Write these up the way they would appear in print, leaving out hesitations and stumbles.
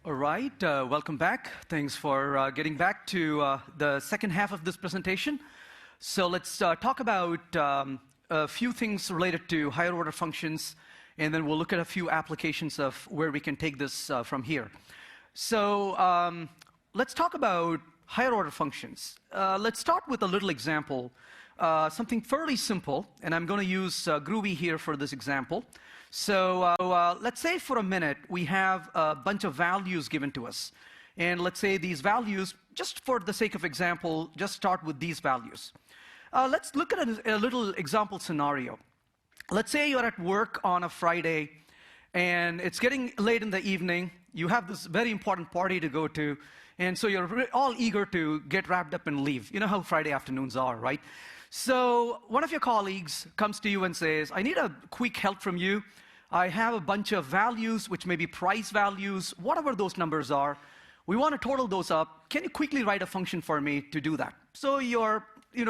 All right, welcome back. Thanks for getting back to the second half of this presentation. So let's talk about a few things related to higher order functions, and then we'll look at a few applications of where we can take this from here. So let's talk about higher order functions. Let's start with a little example, something fairly simple, and I'm going to use Groovy here for this example. So let's say for a minute we have a bunch of values given to us. And let's say these values, just for the sake of example, just start with these values. Let's look at a little example scenario. Let's say you're at work on a Friday, and it's getting late in the evening. You have this very important party to go to, and so you're all eager to get wrapped up and leave. You know how Friday afternoons are, right? So one of your colleagues comes to you and says, I need a quick help from you. I have a bunch of values, which may be price values, whatever those numbers are. We want to total those up. Can you quickly write a function for me to do that? So you're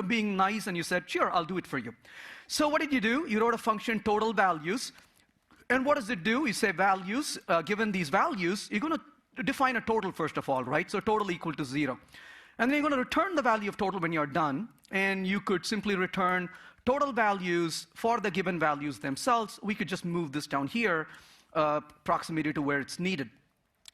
being nice, and you said, sure, I'll do it for you. So what did you do? You wrote a function, total values. And what does it do? You say values. Given these values, you're going to define a total first of all, right? So total equal to 0. And then you're going to return the value of total when you're done. And you could simply return total values for the given values themselves. We could just move this down here, proximity to where it's needed.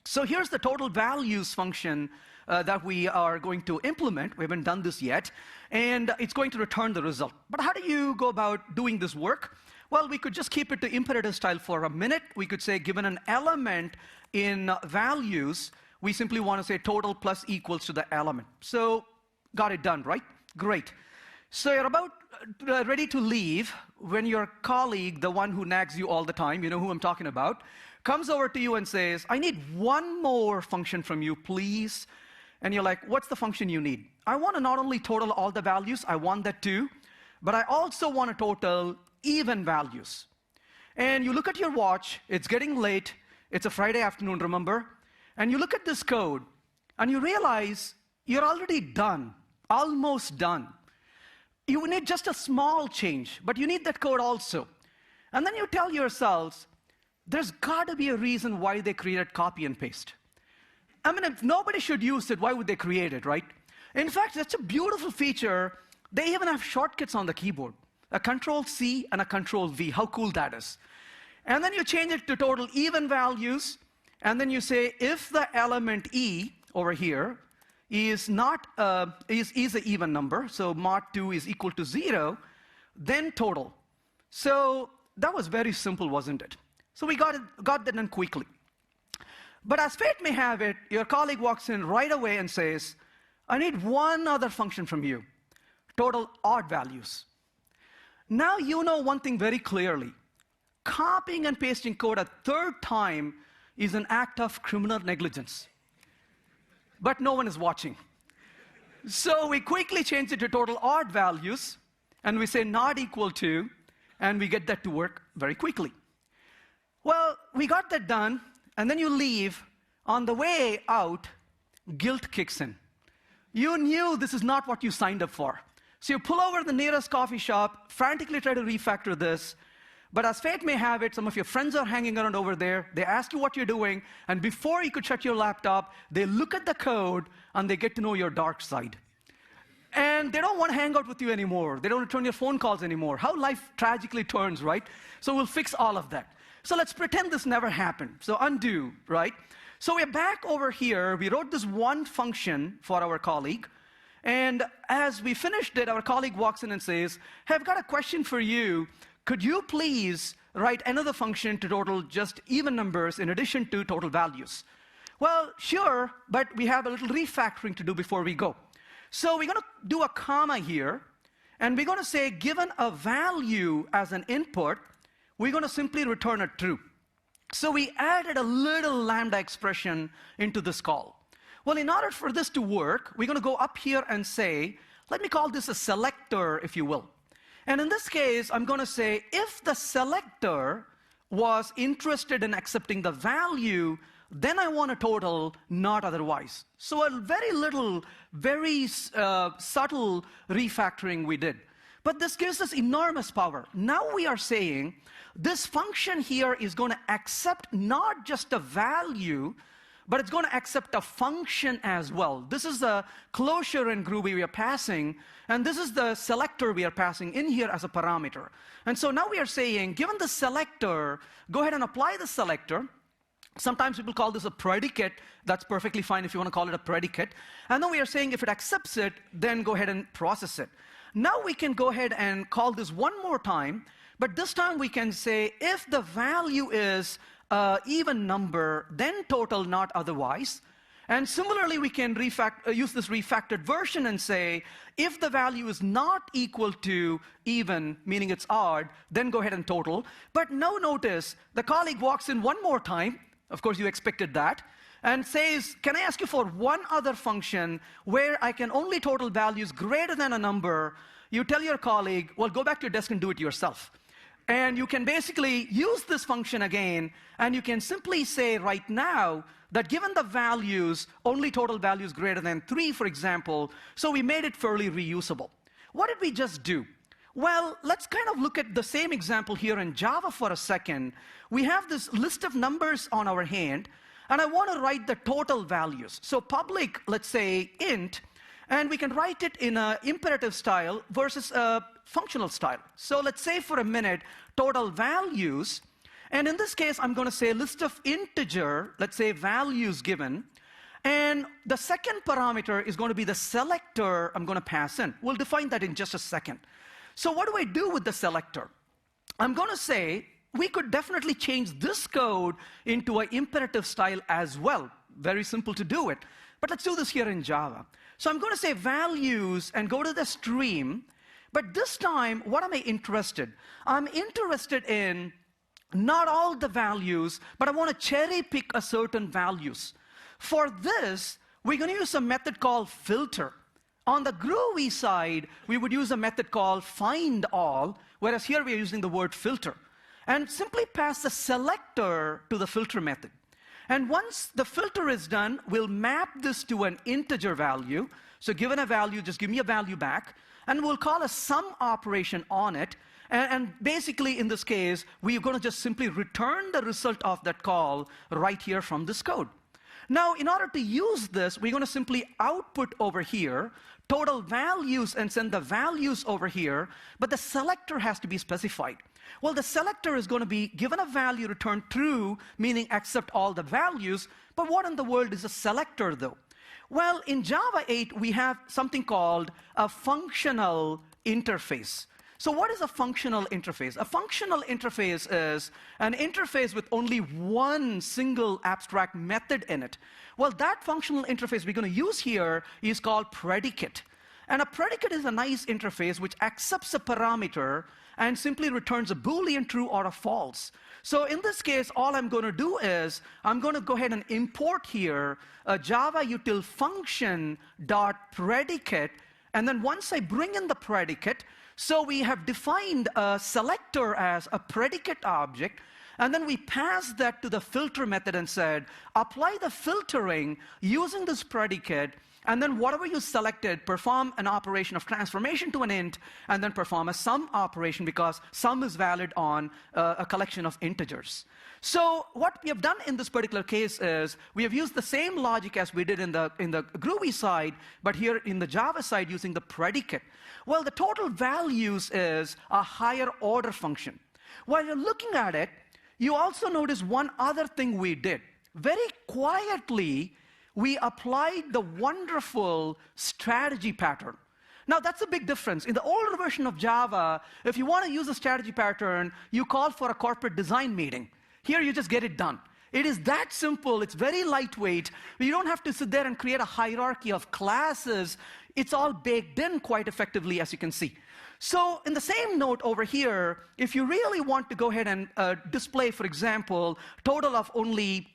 So here's the total values function that we are going to implement. We haven't done this yet. And it's going to return the result. But how do you go about doing this work? Well, we could just keep it to imperative style for a minute. We could say, given an element in values, we simply want to say total plus equals to the element. So got it done, right? Great. So you're about ready to leave when your colleague, the one who nags you all the time, you know who I'm talking about, comes over to you and says, I need one more function from you, please. And you're like, what's the function you need? I want to not only total all the values, I want that too, but I also want to total even values. And you look at your watch, it's getting late, it's a Friday afternoon, remember? And you look at this code, and you realize you're already done, almost done. You need just a small change, but you need that code also. And then you tell yourselves, there's got to be a reason why they created copy and paste. I mean, if nobody should use it, why would they create it, right? In fact, that's a beautiful feature. They even have shortcuts on the keyboard, a Control-C and a Control-V. How cool that is. And then you change it to total even values, and then you say, if the element E over here is not is an even number, so mod 2 is equal to 0, then total. So that was very simple, wasn't it? So we got that done quickly. But as fate may have it, your colleague walks in right away and says, I need one other function from you, total odd values. Now you know one thing very clearly. Copying and pasting code a third time is an act of criminal negligence. But no one is watching. So we quickly change it to total odd values, and we say not equal to, and we get that to work very quickly. Well, we got that done, and then you leave. On the way out, guilt kicks in. You knew this is not what you signed up for. So you pull over to the nearest coffee shop, frantically try to refactor this, but as fate may have it, some of your friends are hanging around over there. They ask you what you're doing, and before you could shut your laptop, they look at the code, and they get to know your dark side. And they don't want to hang out with you anymore. They don't return your phone calls anymore. How life tragically turns, right? So we'll fix all of that. So let's pretend this never happened. So undo, right? So we're back over here. We wrote this one function for our colleague. And as we finished it, our colleague walks in and says, hey, I've got a question for you. Could you please write another function to total just even numbers in addition to total values? Well, sure, but we have a little refactoring to do before we go. So we're going to do a comma here, and we're going to say, given a value as an input, we're going to simply return a true. So we added a little lambda expression into this call. Well, in order for this to work, we're going to go up here and say, let me call this a selector, if you will. And in this case, I'm going to say, if the selector was interested in accepting the value, then I want a total, not otherwise. So a very little, very subtle refactoring we did. But this gives us enormous power. Now we are saying, this function here is going to accept not just a value, but it's going to accept a function as well. This is the closure in Groovy we are passing, and this is the selector we are passing in here as a parameter. And so now we are saying, given the selector, go ahead and apply the selector. Sometimes people call this a predicate. That's perfectly fine if you want to call it a predicate. And then we are saying if it accepts it, then go ahead and process it. Now we can go ahead and call this one more time, but this time we can say if the value is even number, then total, not otherwise. And similarly, we can use this refactored version and say, if the value is not equal to even, meaning it's odd, then go ahead and total. But now notice, the colleague walks in one more time, of course you expected that, and says, can I ask you for one other function where I can only total values greater than a number? You tell your colleague, well, go back to your desk and do it yourself. And you can basically use this function again, and you can simply say right now that given the values, only total values greater than 3, for example, so we made it fairly reusable. What did we just do? Well, let's kind of look at the same example here in Java for a second. We have this list of numbers on our hand, and I want to write the total values. So public, let's say, int, and we can write it in an imperative style versus a functional style. So let's say for a minute, total values. And in this case, I'm going to say list of integer, let's say values given. And the second parameter is going to be the selector I'm going to pass in. We'll define that in just a second. So what do I do with the selector? I'm going to say we could definitely change this code into an imperative style as well. Very simple to do it. But let's do this here in Java. So I'm going to say values and go to the stream. But this time, what am I interested? I'm interested in not all the values, but I want to cherry pick a certain values. For this, we're going to use a method called filter. On the Groovy side, we would use a method called find all, whereas here we are using the word filter. And simply pass the selector to the filter method. And once the filter is done, we'll map this to an integer value. So given a value, just give me a value back. And we'll call a sum operation on it. And basically, in this case, we're going to just simply return the result of that call right here from this code. Now, in order to use this, we're going to simply output over here total values and send the values over here, but the selector has to be specified. Well, the selector is going to be given a value, return true, meaning accept all the values, but what in the world is a selector, though? Well, in Java 8, we have something called a functional interface. So what is a functional interface? A functional interface is an interface with only one single abstract method in it. Well, that functional interface we're going to use here is called predicate. And a predicate is a nice interface which accepts a parameter and simply returns a Boolean true or a false. So in this case, all I'm going to do is I'm going to go ahead and import here a Java util function dot predicate. And then once I bring in the predicate, so we have defined a selector as a predicate object, and then we pass that to the filter method and said, apply the filtering using this predicate, and then whatever you selected, perform an operation of transformation to an int, and then perform a sum operation because sum is valid on a collection of integers. So what we have done in this particular case is we have used the same logic as we did in the Groovy side, but here in the Java side using the predicate. Well, the total values is a higher order function. While you're looking at it, you also notice one other thing we did. Very quietly, we applied the wonderful strategy pattern. Now, that's a big difference. In the older version of Java, if you want to use a strategy pattern, you call for a corporate design meeting. Here, you just get it done. It is that simple. It's very lightweight. You don't have to sit there and create a hierarchy of classes. It's all baked in quite effectively, as you can see. So in the same note over here, if you really want to go ahead and display, for example, total of only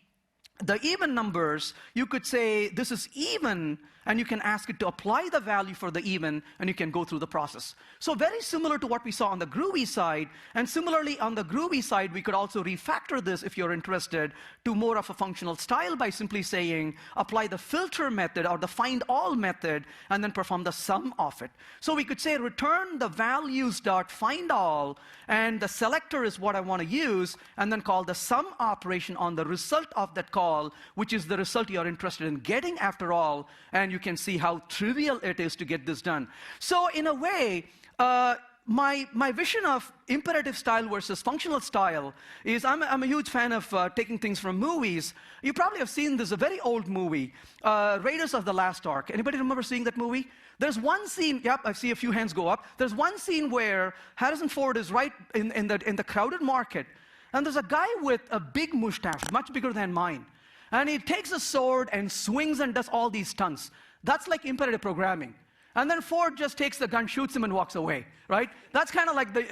the even numbers, you could say this is even, and you can ask it to apply the value for the even, and you can go through the process. So very similar to what we saw on the Groovy side, and similarly on the Groovy side, we could also refactor this, if you're interested, to more of a functional style by simply saying, apply the filter method or the find all method, and then perform the sum of it. So we could say return the values dot find all, and the selector is what I want to use, and then call the sum operation on the result of that call, which is the result you're interested in getting after all, and you can see how trivial it is to get this done. So in a way, my vision of imperative style versus functional style is I'm a huge fan of taking things from movies. You probably have seen this, a very old movie, Raiders of the Lost Ark. Anybody remember seeing that movie? There's one scene, yep, I see a few hands go up. There's one scene where Harrison Ford is right in the crowded market, and there's a guy with a big mustache, much bigger than mine. And he takes a sword and swings and does all these stunts. That's like imperative programming. And then Ford just takes the gun, shoots him, and walks away, right? That's kind of like the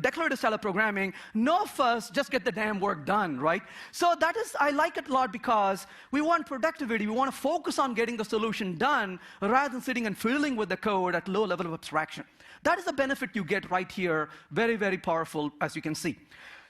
declarative style of programming. No fuss, just get the damn work done, right? So that is, I like it a lot because we want productivity. We want to focus on getting the solution done rather than sitting and fiddling with the code at low level of abstraction. That is the benefit you get right here. Very, very powerful, as you can see.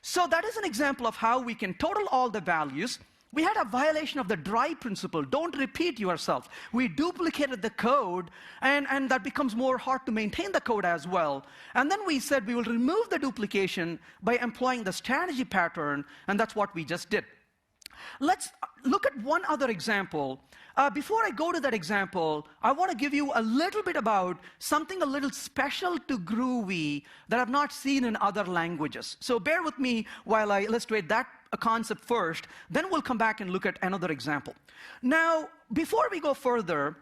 So that is an example of how we can total all the values. We had a violation of the dry principle. Don't repeat yourself. We duplicated the code, and that becomes more hard to maintain the code as well. And then we said we will remove the duplication by employing the strategy pattern, and that's what we just did. Let's look at one other example. Before I go to that example, I want to give you a little bit about something a little special to Groovy that I've not seen in other languages. So bear with me while I illustrate that concept first, then we'll come back and look at another example. Now, before we go further,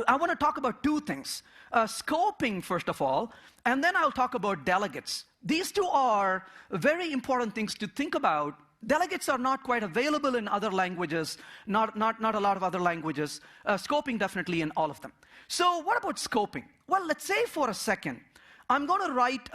I want to talk about two things. Scoping, first of all, and then I'll talk about delegates. These two are very important things to think about. Delegates are not quite available in other languages, not a lot of other languages. Scoping definitely in all of them. So what about scoping? Well, let's say for a second, I'm going to write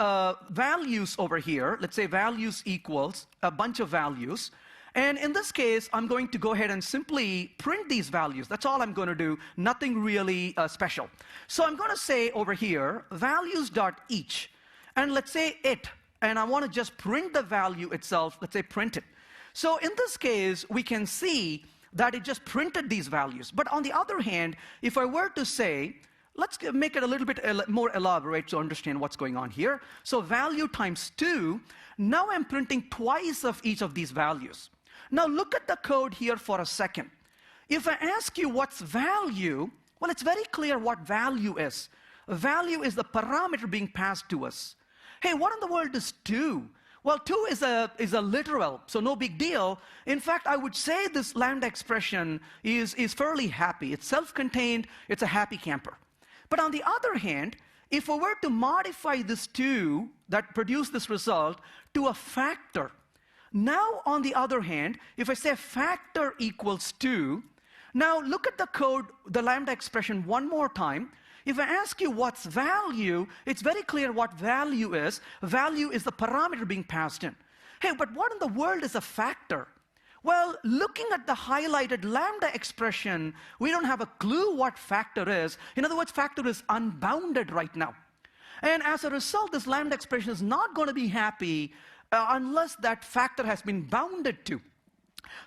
values over here. Let's say values equals a bunch of values. And in this case, I'm going to go ahead and simply print these values. That's all I'm going to do, nothing really special. So I'm going to say over here, values.each. And let's say it. And I want to just print the value itself. Let's say print it. So in this case, we can see that it just printed these values. But on the other hand, if I were to say, let's make it a little bit more elaborate to understand what's going on here. So value times 2, now I'm printing twice of each of these values. Now look at the code here for a second. If I ask you what's value, well, it's very clear what value is. Value is the parameter being passed to us. Hey, what in the world is 2? Well, 2 is a literal, so no big deal. In fact, I would say this lambda expression is fairly happy. It's self-contained. It's a happy camper. But on the other hand, if we were to modify this 2 that produced this result to a factor, now on the other hand, if I say factor equals 2, now look at the code, the lambda expression one more time. If I ask you what's value, it's very clear what value is. Value is the parameter being passed in. Hey, but what in the world is a factor? Well, looking at the highlighted lambda expression, we don't have a clue what factor is. In other words, factor is unbounded right now. And as a result, this lambda expression is not going to be happy unless that factor has been bounded to.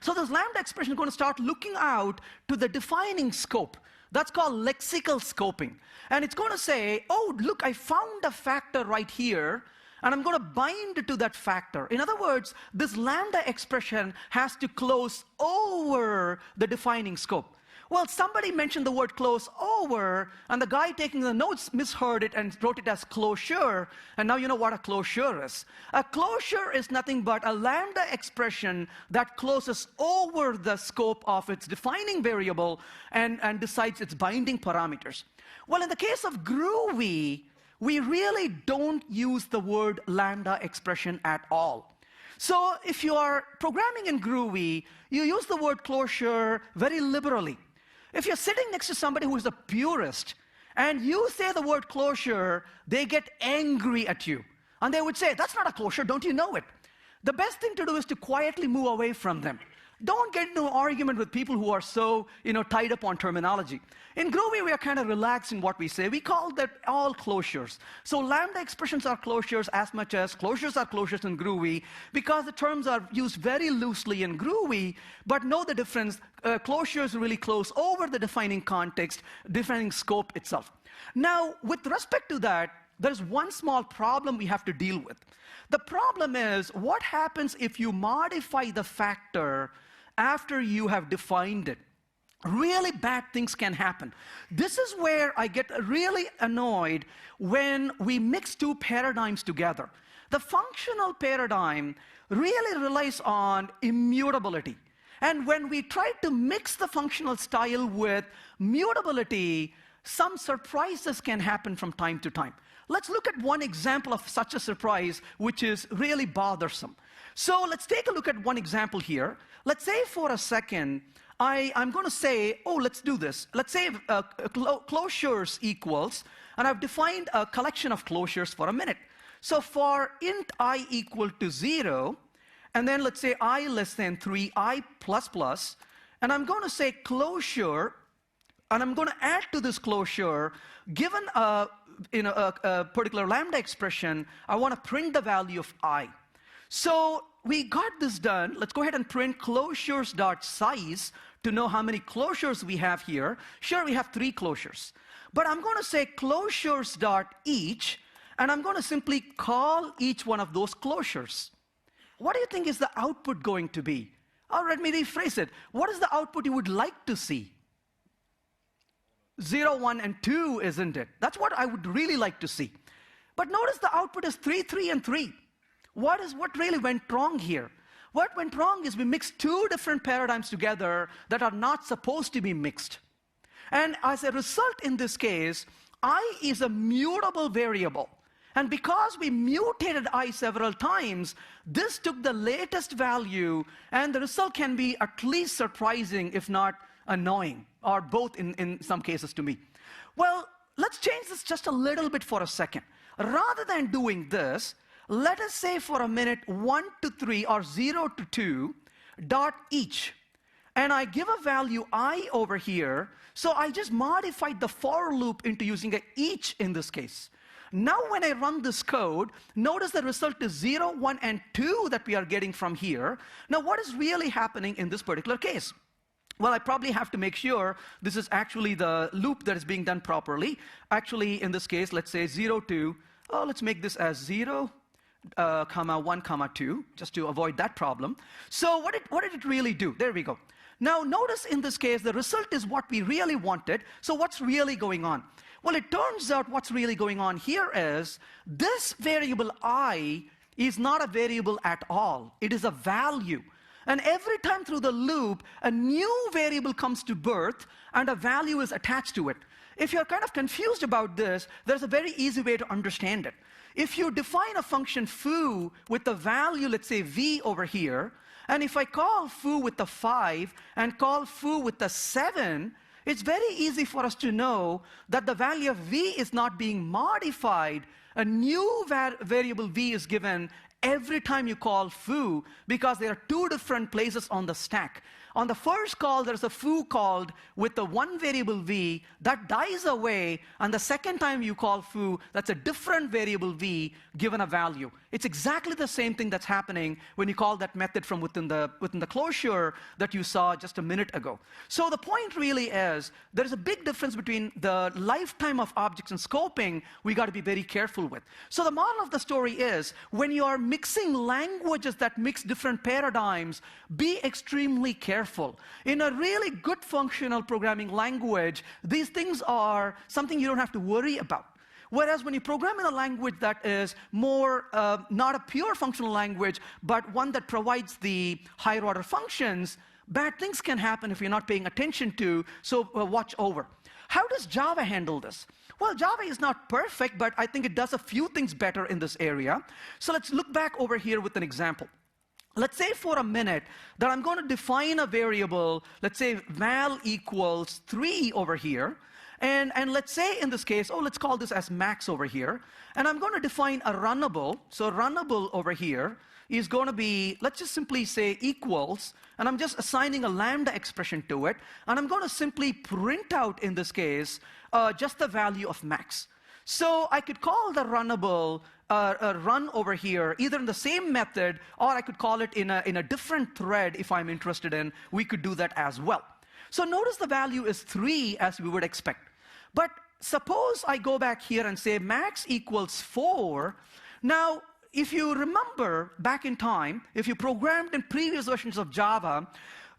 So this lambda expression is going to start looking out to the defining scope. That's called lexical scoping. And it's going to say, oh, look, I found a factor right here, and I'm going to bind it to that factor. In other words, this lambda expression has to close over the defining scope. Well, somebody mentioned the word close over, and the guy taking the notes misheard it and wrote it as closure, and now you know what a closure is. A closure is nothing but a lambda expression that closes over the scope of its defining variable and decides its binding parameters. Well, in the case of Groovy, we really don't use the word lambda expression at all. So if you are programming in Groovy, you use the word closure very liberally. If you're sitting next to somebody who is a purist, and you say the word closure, they get angry at you. And they would say, that's not a closure, don't you know it? The best thing to do is to quietly move away from them. Don't get into an argument with people who are so tied up on terminology. In Groovy, we are kind of relaxed in what we say. We call that all closures. So lambda expressions are closures as much as closures are closures in Groovy, because the terms are used very loosely in Groovy, but know the difference. Closures really close over the defining context, defining scope itself. Now, with respect to that, there's one small problem we have to deal with. The problem is, what happens if you modify the factor after you have defined it? Really bad things can happen. This is where I get really annoyed when we mix two paradigms together. The functional paradigm really relies on immutability. And when we try to mix the functional style with mutability, some surprises can happen from time to time. Let's look at one example of such a surprise, which is really bothersome. So let's take a look at one example here. Let's say for a second, I'm going to say, let's do this. Let's say closures equals, and I've defined a collection of closures for a minute. So for int I equal to 0, and then let's say I less than 3, I plus plus, and I'm going to say closure, and I'm going to add to this closure, given a particular lambda expression, I want to print the value of I. So we got this done. Let's go ahead and print closures.size to know how many closures we have here. Sure, we have 3 closures. But I'm going to say closures.each, and I'm going to simply call each one of those closures. What do you think is the output going to be? Or let me rephrase it. What is the output you would like to see? 0, 1, and 2, isn't it? That's what I would really like to see. But notice the output is 3, 3, and 3. What really went wrong here? What went wrong is we mixed 2 different paradigms together that are not supposed to be mixed. And as a result in this case, I is a mutable variable. And because we mutated I several times, this took the latest value, and the result can be at least surprising, if not annoying, or both in some cases to me. Well, let's change this just a little bit for a second. Rather than doing this, let us say for a minute 1 to 3 or 0 to 2 dot each. And I give a value I over here, so I just modified the for loop into using a each in this case. Now when I run this code, notice the result is 0, 1, and 2 that we are getting from here. Now what is really happening in this particular case? Well, I probably have to make sure this is actually the loop that is being done properly. Actually, in this case, let's say 0 to, let's make this as 0, comma 1, comma 2, just to avoid that problem. So what did it really do? There we go. Now notice in this case, the result is what we really wanted. So what's really going on? Well, it turns out what's really going on here is this variable I is not a variable at all. It is a value. And every time through the loop, a new variable comes to birth, and a value is attached to it. If you're kind of confused about this, there's a very easy way to understand it. If you define a function foo with the value, let's say v over here, and if I call foo with the 5 and call foo with the 7, it's very easy for us to know that the value of v is not being modified. A new variable v is given every time you call foo, because there are 2 different places on the stack. On the first call, there's a foo called with the 1 variable v that dies away, and the second time you call foo, that's a different variable v given a value. It's exactly the same thing that's happening when you call that method from within the closure that you saw just a minute ago. So the point really is, there's a big difference between the lifetime of objects and scoping we got to be very careful with. So the moral of the story is, when you are mixing languages that mix different paradigms, be extremely careful. In a really good functional programming language, these things are something you don't have to worry about. Whereas when you program in a language that is more, not a pure functional language, but one that provides the higher order functions, bad things can happen if you're not paying attention to, so watch over. How does Java handle this? Well, Java is not perfect, but I think it does a few things better in this area. So let's look back over here with an example. Let's say for a minute that I'm going to define a variable, let's say val equals 3 over here. And let's say in this case, let's call this as max over here. And I'm going to define a runnable. So runnable over here. is going to be, let's just simply say equals, and I'm just assigning a lambda expression to it, and I'm going to simply print out, in this case, just the value of max. So I could call the runnable run over here, either in the same method, or I could call it in a different thread if I'm interested in. We could do that as well. So notice the value is 3, as we would expect. But suppose I go back here and say max equals 4. Now, if you remember back in time, if you programmed in previous versions of Java,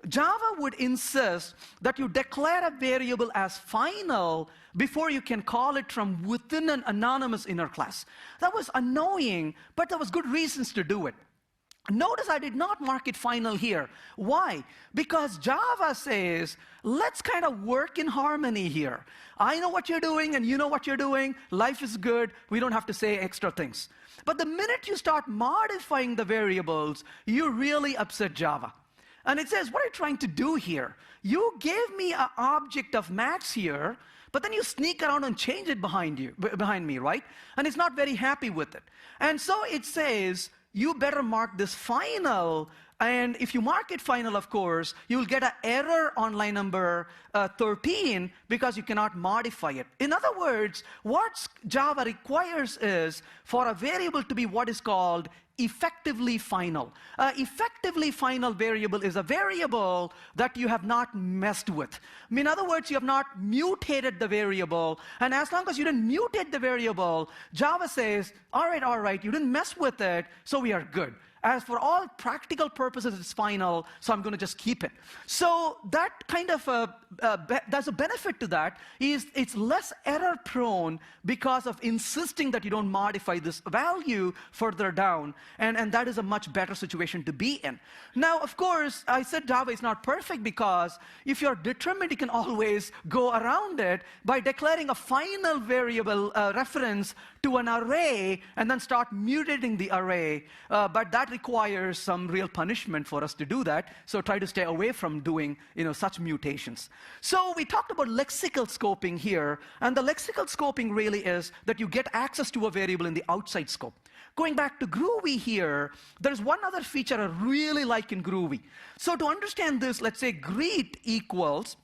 Java would insist that you declare a variable as final before you can call it from within an anonymous inner class. That was annoying, but there was good reasons to do it. Notice I did not mark it final here. Why? Because Java says, let's kind of work in harmony here. I know what you're doing, and you know what you're doing. Life is good. We don't have to say extra things. But the minute you start modifying the variables, you really upset Java. And it says, what are you trying to do here? You gave me an object of max here, but then you sneak around and change it behind me, right? And it's not very happy with it. And so it says, you better mark this final, and if you mark it final, of course, you'll get an error on line number 13 because you cannot modify it. In other words, what Java requires is for a variable to be what is called effectively final. Effectively final variable is a variable that you have not messed with. In other words, you have not mutated the variable, and as long as you didn't mutate the variable, Java says, all right, you didn't mess with it, so we are good. As for all practical purposes, it's final, so I'm going to just keep it. So that kind of, there's a benefit to that, is it's less error prone because of insisting that you don't modify this value further down, and that is a much better situation to be in. Now, of course, I said Java is not perfect because if you're determined, you can always go around it by declaring a final variable reference to an array and then start mutating the array, but that requires some real punishment for us to do that, so try to stay away from doing such mutations. So we talked about lexical scoping here, and the lexical scoping really is that you get access to a variable in the outside scope. Going back to Groovy here, there's one other feature I really like in Groovy. So to understand this, let's say greet equals,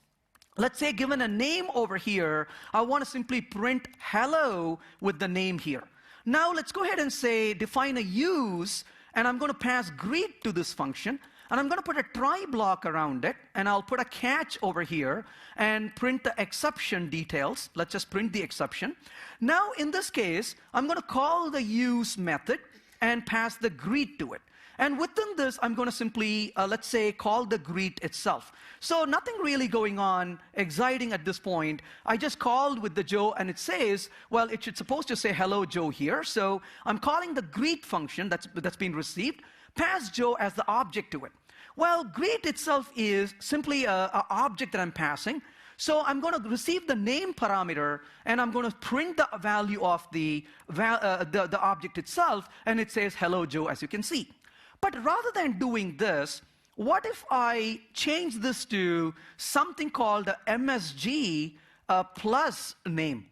let's say given a name over here, I want to simply print hello with the name here. Now let's go ahead and say define a use, and I'm going to pass greet to this function, and I'm going to put a try block around it, and I'll put a catch over here and print the exception details. Let's just print the exception. Now in this case, I'm going to call the use method and pass the greet to it. And within this, I'm going to simply, let's say, call the greet itself. So nothing really going on exciting at this point. I just called with the Joe, and it says, well, it should supposed to say hello, Joe here. So I'm calling the greet function that's been received, pass Joe as the object to it. Well, greet itself is simply an object that I'm passing. So I'm going to receive the name parameter, and I'm going to print the value of the object itself, and it says hello, Joe, as you can see. But rather than doing this, what if I change this to something called a MSG plus name?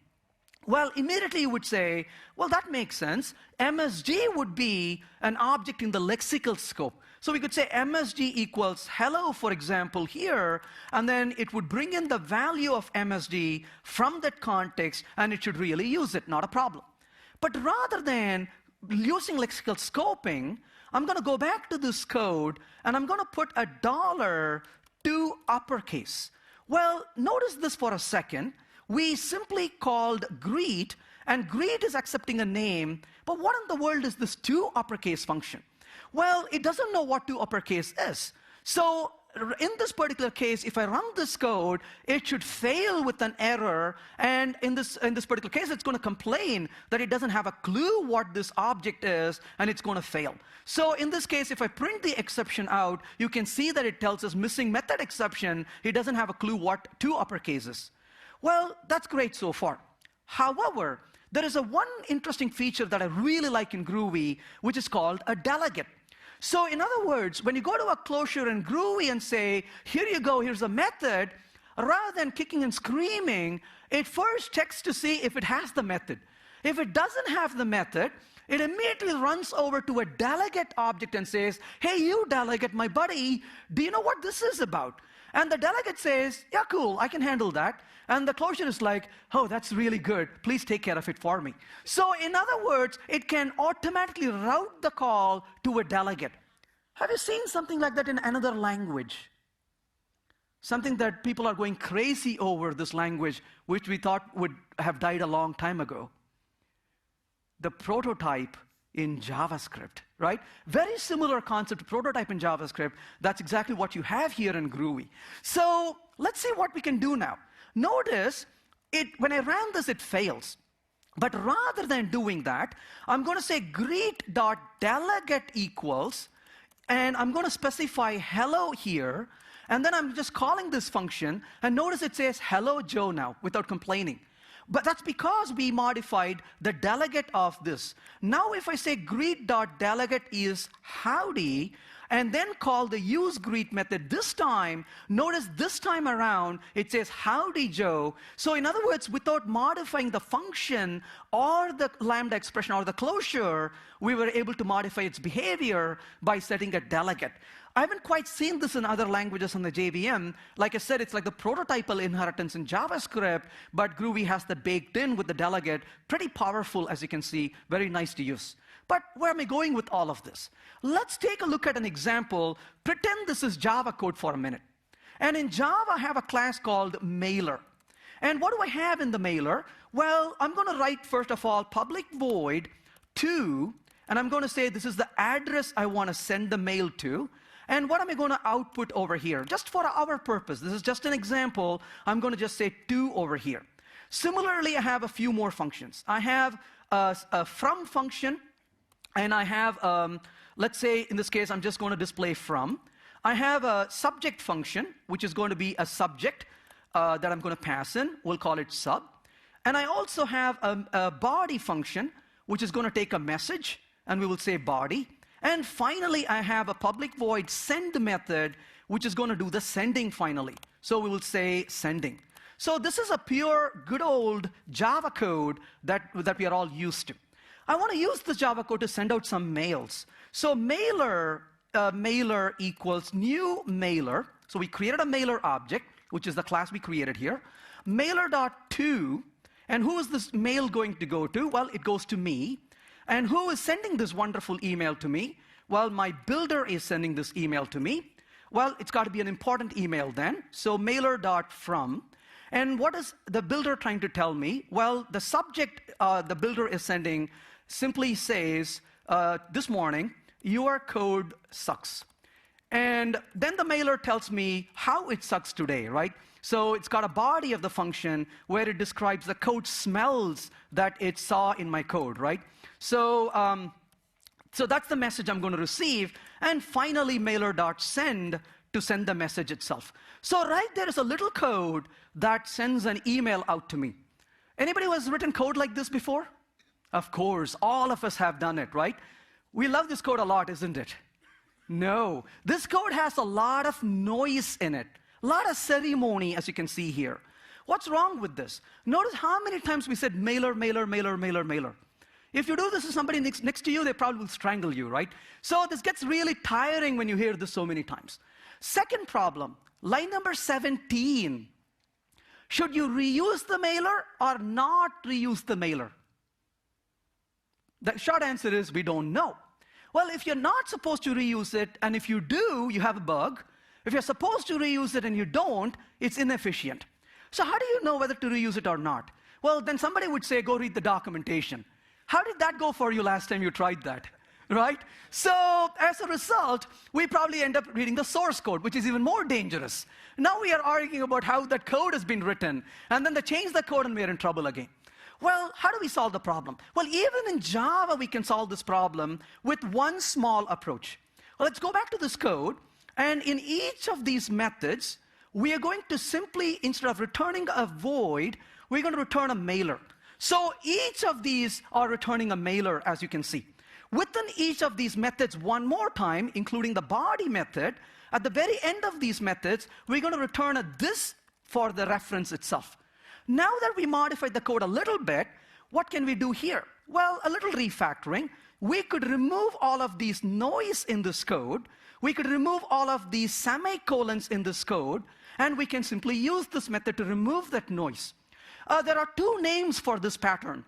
Well, immediately you would say, well, that makes sense. MSG would be an object in the lexical scope. So we could say MSG equals hello, for example, here, and then it would bring in the value of MSG from that context, and it should really use it, not a problem. But rather than using lexical scoping, I'm going to go back to this code, and I'm going to put a $to uppercase. Well, notice this for a second. We simply called greet, and greet is accepting a name, but what in the world is this to uppercase function? Well, it doesn't know what to uppercase is. So in this particular case, if I run this code, it should fail with an error, and in this particular case, it's going to complain that it doesn't have a clue what this object is, and it's going to fail. So in this case, if I print the exception out, you can see that it tells us missing method exception. It doesn't have a clue what to uppercase is. Well, that's great so far. However, there is one interesting feature that I really like in Groovy, which is called a delegate. So in other words, when you go to a closure in Groovy and say, here you go, here's a method, rather than kicking and screaming, it first checks to see if it has the method. If it doesn't have the method, it immediately runs over to a delegate object and says, hey, you delegate, my buddy, do you know what this is about? And the delegate says, yeah, cool, I can handle that. And the closure is like, oh, that's really good. Please take care of it for me. So in other words, it can automatically route the call to a delegate. Have you seen something like that in another language? Something that people are going crazy over, this language, which we thought would have died a long time ago. The prototype in JavaScript, right? Very similar concept to prototype in JavaScript. That's exactly what you have here in Groovy. So let's see what we can do now. Notice, when I ran this, it fails. But rather than doing that, I'm going to say greet.delegate equals, and I'm going to specify hello here, and then I'm just calling this function, and notice it says hello Joe now without complaining. But that's because we modified the delegate of this. Now if I say greet.delegate is howdy, and then call the useGreet method this time, notice this time around, it says howdy Joe. So in other words, without modifying the function or the Lambda expression or the closure, we were able to modify its behavior by setting a delegate. I haven't quite seen this in other languages on the JVM. Like I said, it's like the prototypal inheritance in JavaScript, but Groovy has that baked in with the delegate. Pretty powerful, as you can see, very nice to use. But where am I going with all of this? Let's take a look at an example. Pretend this is Java code for a minute. And in Java, I have a class called mailer. And what do I have in the mailer? Well, I'm going to write, first of all, public void to, and I'm going to say this is the address I want to send the mail to. And what am I going to output over here? Just for our purpose, this is just an example, I'm going to just say to over here. Similarly, I have a few more functions. I have a from function, and I have, let's say, in this case, I'm just going to display from. I have a subject function, which is going to be a subject that I'm going to pass in. We'll call it sub. And I also have a body function, which is going to take a message, and we will say body. And finally, I have a public void send method, which is going to do the sending finally. So we will say sending. So this is a pure, good old Java code that we are all used to. I want to use this Java code to send out some mails. So mailer equals new mailer. So we created a mailer object, which is the class we created here. Mailer.to, and who is this mail going to go to? Well, it goes to me. And who is sending this wonderful email to me? Well, my builder is sending this email to me. Well, it's got to be an important email then. So mailer.from. And what is the builder trying to tell me? Well, the subject the builder is sending simply says, this morning, your code sucks. And then the mailer tells me how it sucks today, right? So it's got a body of the function where it describes the code smells that it saw in my code, right? So, so that's the message I'm going to receive. And finally, mailer.send to send the message itself. So right there is a little code that sends an email out to me. Anybody who has written code like this before? Of course, all of us have done it, right? We love this code a lot, isn't it? No, this code has a lot of noise in it, a lot of ceremony, as you can see here. What's wrong with this? Notice how many times we said mailer, mailer, mailer, mailer, mailer. If you do this to somebody next to you, they probably will strangle you, right? So this gets really tiring when you hear this so many times. Second problem, line number 17. Should you reuse the mailer or not reuse the mailer? The short answer is we don't know. Well, if you're not supposed to reuse it, and if you do, you have a bug. If you're supposed to reuse it and you don't, it's inefficient. So how do you know whether to reuse it or not? Well, then somebody would say, go read the documentation. How did that go for you last time you tried that, right? So as a result, we probably end up reading the source code, which is even more dangerous. Now we are arguing about how that code has been written, and then they change the code and we're in trouble again. Well, how do we solve the problem? Well, even in Java, we can solve this problem with one small approach. Well, let's go back to this code, and in each of these methods, we are going to simply, instead of returning a void, we're going to return a mailer. So each of these are returning a mailer, as you can see. Within each of these methods, one more time, including the body method, at the very end of these methods, we're going to return a this for the reference itself. Now that we modified the code a little bit, what can we do here? Well, a little refactoring. We could remove all of these noise in this code. We could remove all of these semicolons in this code, and we can simply use this method to remove that noise. There are two names for this pattern.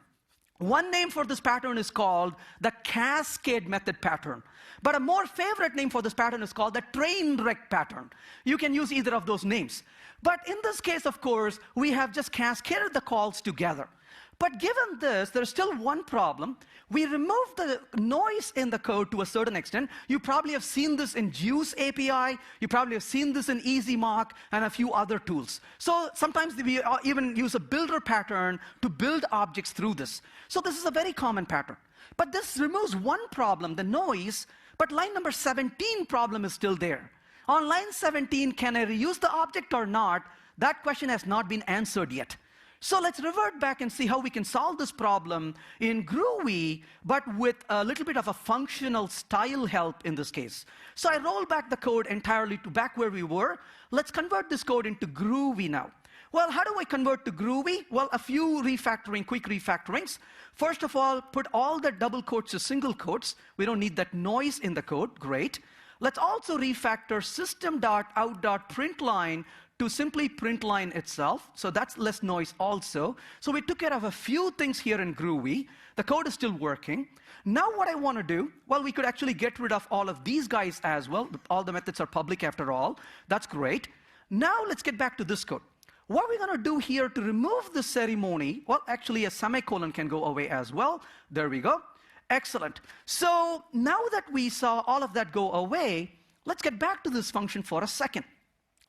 One name for this pattern is called the cascade method pattern. But a more favorite name for this pattern is called the train wreck pattern. You can use either of those names. But in this case, of course, we have just cascaded the calls together. But given this, there's still one problem. We removed the noise in the code to a certain extent. You probably have seen this in Juice API. You probably have seen this in EasyMark and a few other tools. So sometimes we even use a builder pattern to build objects through this. So this is a very common pattern. But this removes one problem, the noise, but line number 17 problem is still there. On line 17, can I reuse the object or not? That question has not been answered yet. So let's revert back and see how we can solve this problem in Groovy, but with a little bit of a functional style help in this case. So I roll back the code entirely to back where we were. Let's convert this code into Groovy now. Well, how do I convert to Groovy? Well, a few quick refactorings. First of all, put all the double quotes to single quotes. We don't need that noise in the code. Great. Let's also refactor system.out.println to simply println itself. So that's less noise also. So we took care of a few things here in Groovy. The code is still working. Now what I want to do, well, we could actually get rid of all of these guys as well. All the methods are public after all. That's great. Now let's get back to this code. What are we going to do here to remove the ceremony? Well, actually, a semicolon can go away as well. There we go. Excellent. So now that we saw all of that go away, let's get back to this function for a second.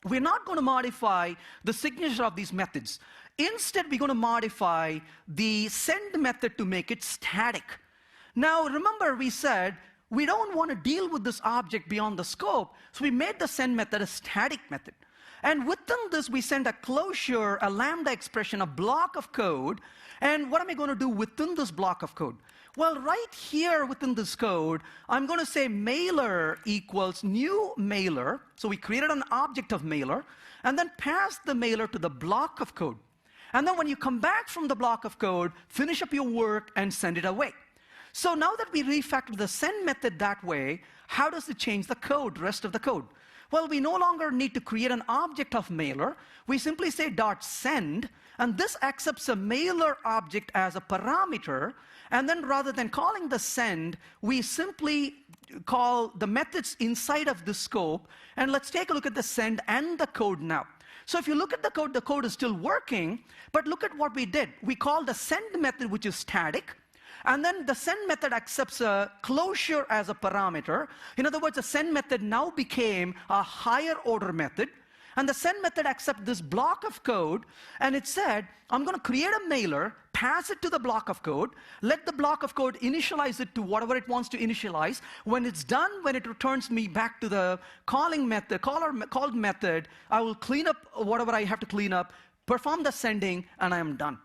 We're not going to modify the signature of these methods. Instead, we're going to modify the send method to make it static. Now, remember we said we don't want to deal with this object beyond the scope, so we made the send method a static method. And within this, we send a closure, a lambda expression, a block of code. And what am I going to do within this block of code? Well, right here within this code, I'm going to say mailer equals new mailer. So we created an object of mailer, and then pass the mailer to the block of code. And then when you come back from the block of code, finish up your work and send it away. So now that we refactored the send method that way, how does it change the code, rest of the code? Well, we no longer need to create an object of mailer. We simply say .send, and this accepts a mailer object as a parameter. And then rather than calling the send, we simply call the methods inside of the scope. And let's take a look at the send and the code now. So if you look at the code is still working, but look at what we did. We called the send method, which is static. And then the send method accepts a closure as a parameter. In other words, the send method now became a higher order method. And the send method accepts this block of code. And it said, I'm going to create a mailer, pass it to the block of code, let the block of code initialize it to whatever it wants to initialize. When it's done, when it returns me back to the calling method, called method, I will clean up whatever I have to clean up, perform the sending, and I am done.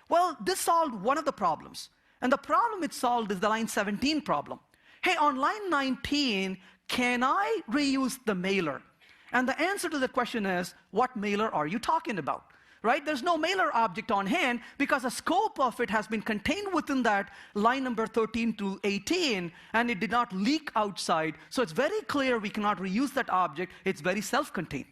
Well, this solved one of the problems. And the problem it solved is the line 17 problem. Hey, on line 19, can I reuse the mailer? And the answer to the question is, what mailer are you talking about? Right? There's no mailer object on hand because the scope of it has been contained within that line number 13 to 18, and it did not leak outside. So it's very clear we cannot reuse that object. It's very self-contained.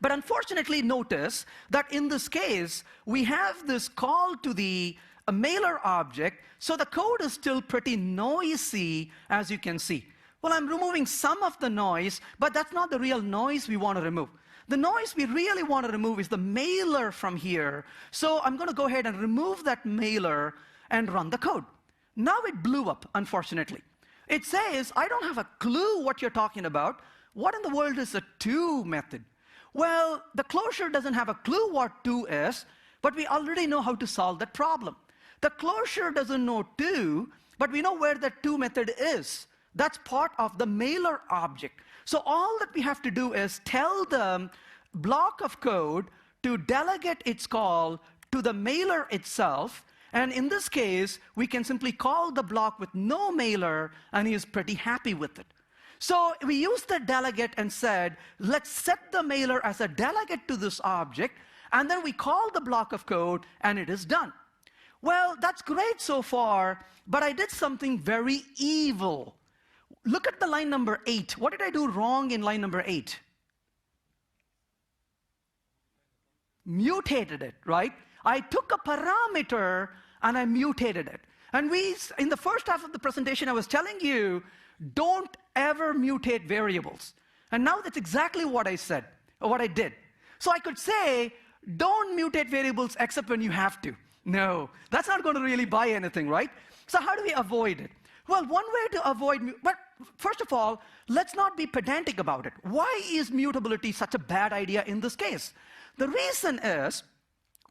But unfortunately, notice that in this case, we have this call to the a mailer object, so the code is still pretty noisy, as you can see. Well, I'm removing some of the noise, but that's not the real noise we want to remove. The noise we really want to remove is the mailer from here. So I'm going to go ahead and remove that mailer and run the code. Now it blew up, unfortunately. It says, I don't have a clue what you're talking about. What in the world is a to method? Well, the closure doesn't have a clue what to is, but we already know how to solve that problem. The closure doesn't know to, but we know where the to method is. That's part of the mailer object. So all that we have to do is tell the block of code to delegate its call to the mailer itself. And in this case, we can simply call the block with no mailer, and he is pretty happy with it. So we used the delegate and said, let's set the mailer as a delegate to this object, and then we call the block of code, and it is done. Well, that's great so far, but I did something very evil. Look at the line number 8. What did I do wrong in line number 8? Mutated it, right? I took a parameter and I mutated it. And in the first half of the presentation, I was telling you, don't ever mutate variables. And now that's exactly what I said, or what I did. So I could say, don't mutate variables except when you have to. No, that's not going to really buy anything, right? So how do we avoid it? Well, one way to avoid, but first of all, let's not be pedantic about it. Why is mutability such a bad idea in this case? The reason is,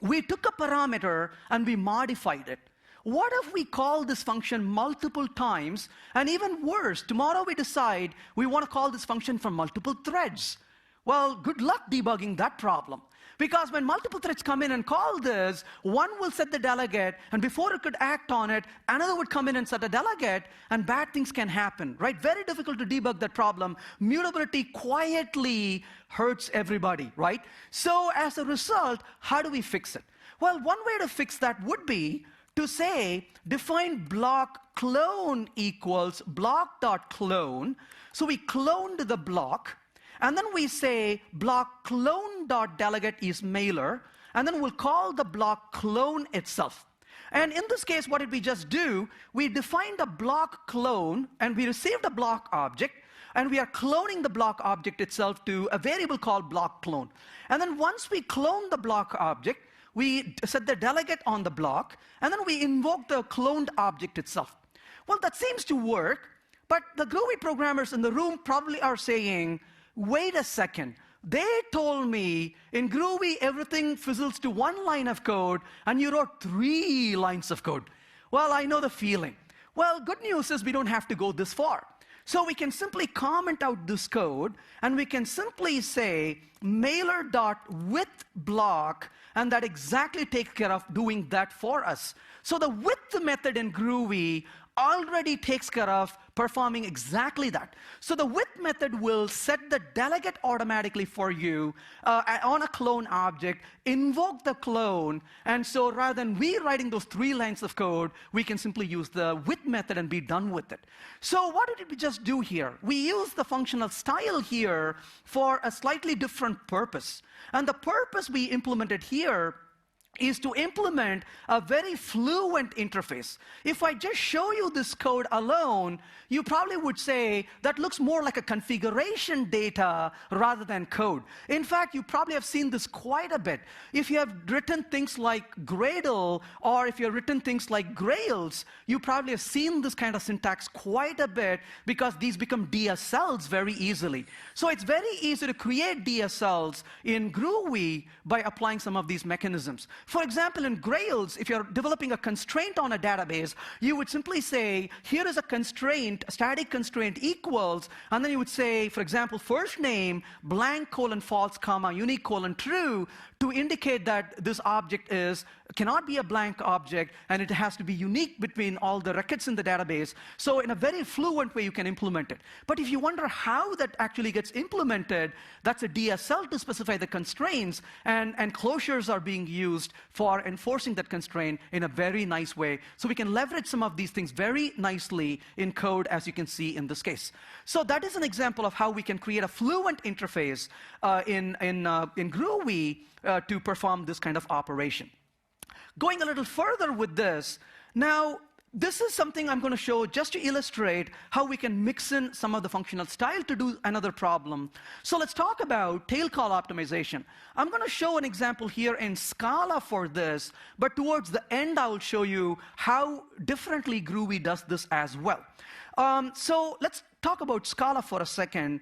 we took a parameter and we modified it. What if we call this function multiple times, and even worse, tomorrow we decide we want to call this function from multiple threads? Well, good luck debugging that problem. Because when multiple threads come in and call this, one will set the delegate, and before it could act on it, another would come in and set a delegate, and bad things can happen, right? Very difficult to debug that problem. Mutability quietly hurts everybody, right? So as a result, how do we fix it? Well, one way to fix that would be to say, define block clone equals block.clone. So we cloned the block, and then we say block clone.delegate is mailer, and then we'll call the block clone itself. And in this case, what did we just do? We defined a block clone, and we received a block object, and we are cloning the block object itself to a variable called block clone. And then once we clone the block object, we set the delegate on the block, and then we invoke the cloned object itself. Well, that seems to work, but the Groovy programmers in the room probably are saying, wait a second, they told me in Groovy everything fizzles to one line of code, and you wrote 3 lines of code. Well, I know the feeling. Well, good news is we don't have to go this far. So we can simply comment out this code, and we can simply say mailer.widthBlock, and that exactly takes care of doing that for us. So the width method in Groovy already takes care of performing exactly that. So the width method will set the delegate automatically for you on a clone object, invoke the clone, and so rather than rewriting those 3 lines of code, we can simply use the width method and be done with it. So what did we just do here? We used the functional style here for a slightly different purpose. And the purpose we implemented here is to implement a very fluent interface. If I just show you this code alone, you probably would say that looks more like a configuration data rather than code. In fact, you probably have seen this quite a bit. If you have written things like Gradle, or if you've written things like Grails, you probably have seen this kind of syntax quite a bit because these become DSLs very easily. So it's very easy to create DSLs in Groovy by applying some of these mechanisms. For example, in Grails, if you're developing a constraint on a database, you would simply say, here is a constraint, a static constraint equals, and then you would say, for example, first name, blank colon false, comma, unique colon true, to indicate that this object cannot be a blank object, and it has to be unique between all the records in the database. So in a very fluent way, you can implement it. But if you wonder how that actually gets implemented, that's a DSL to specify the constraints, and closures are being used for enforcing that constraint in a very nice way. So we can leverage some of these things very nicely in code, as you can see in this case. So that is an example of how we can create a fluent interface in Groovy to perform this kind of operation. Going a little further with this, now this is something I'm going to show just to illustrate how we can mix in some of the functional style to do another problem. So let's talk about tail call optimization. I'm going to show an example here in Scala for this, but towards the end I'll show you how differently Groovy does this as well. So let's talk about Scala for a second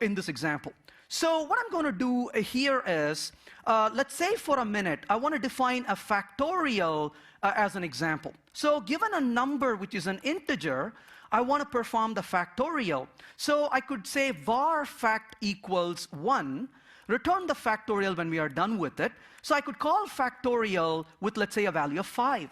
in this example. So what I'm going to do here is, let's say for a minute, I want to define a factorial as an example. So given a number which is an integer, I want to perform the factorial. So I could say var fact equals 1, return the factorial when we are done with it. So I could call factorial with, let's say, a value of 5.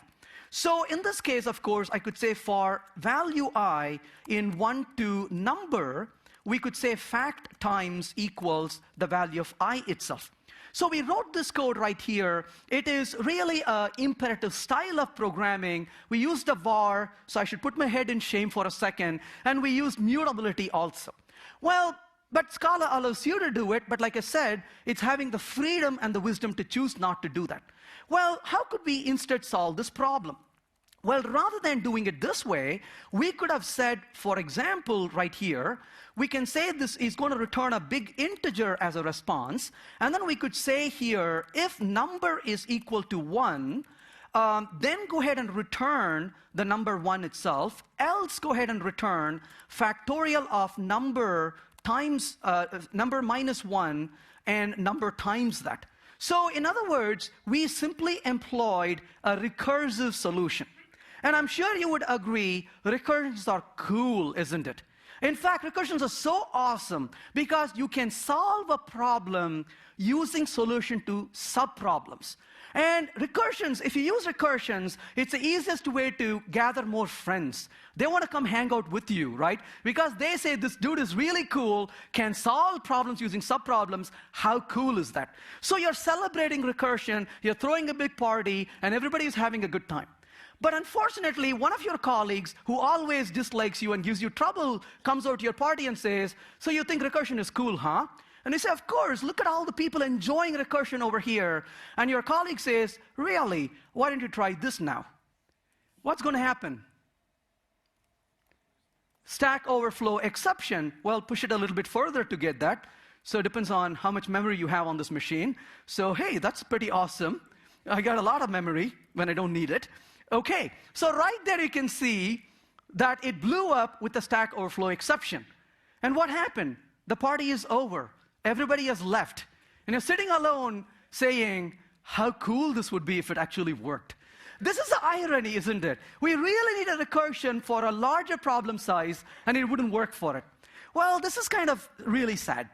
So in this case, of course, I could say for value I in 1 to number, we could say fact times equals the value of I itself. So we wrote this code right here. It is really an imperative style of programming. We used a var, so I should put my head in shame for a second, and we used mutability also. Well, but Scala allows you to do it, but like I said, it's having the freedom and the wisdom to choose not to do that. Well, how could we instead solve this problem? Well, rather than doing it this way, we could have said, for example, right here, we can say this is going to return a big integer as a response, and then we could say here, if number is equal to 1, then go ahead and return the number 1 itself, else go ahead and return factorial of number times number minus 1 and number times that. So in other words, we simply employed a recursive solution. And I'm sure you would agree, recursions are cool, isn't it? In fact, recursions are so awesome because you can solve a problem using solution to subproblems. And recursions, if you use recursions, it's the easiest way to gather more friends. They want to come hang out with you, right? Because they say, this dude is really cool, can solve problems using subproblems. How cool is that? So you're celebrating recursion, you're throwing a big party, and everybody's having a good time. But unfortunately, one of your colleagues who always dislikes you and gives you trouble comes out to your party and says, so you think recursion is cool, huh? And you say, of course, look at all the people enjoying recursion over here. And your colleague says, really, why don't you try this now? What's going to happen? Stack overflow exception. Well, push it a little bit further to get that. So it depends on how much memory you have on this machine. So hey, that's pretty awesome. I got a lot of memory when I don't need it. Okay, so right there you can see that it blew up with the stack overflow exception. And what happened? The party is over. Everybody has left. And you're sitting alone saying, how cool this would be if it actually worked. This is the irony, isn't it? We really need a recursion for a larger problem size, and it wouldn't work for it. Well, this is kind of really sad.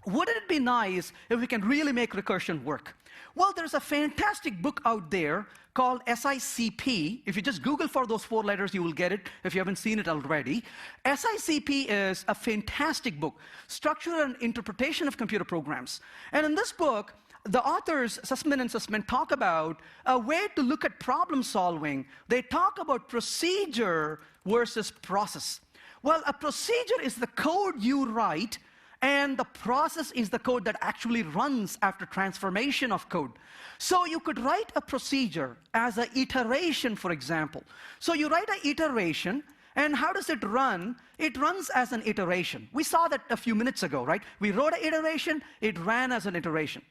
Wouldn't it be nice if we can really make recursion work? Well, there's a fantastic book out there called SICP. If you just Google for those 4 letters, you will get it if you haven't seen it already. SICP is a fantastic book, Structure and Interpretation of Computer Programs. And in this book, the authors, Sussman and Sussman, talk about a way to look at problem solving. They talk about procedure versus process. Well, a procedure is the code you write, and the process is the code that actually runs after transformation of code. So you could write a procedure as an iteration, for example. So you write an iteration, and how does it run? It runs as an iteration. We saw that a few minutes ago, right? We wrote an iteration, it ran as an iteration.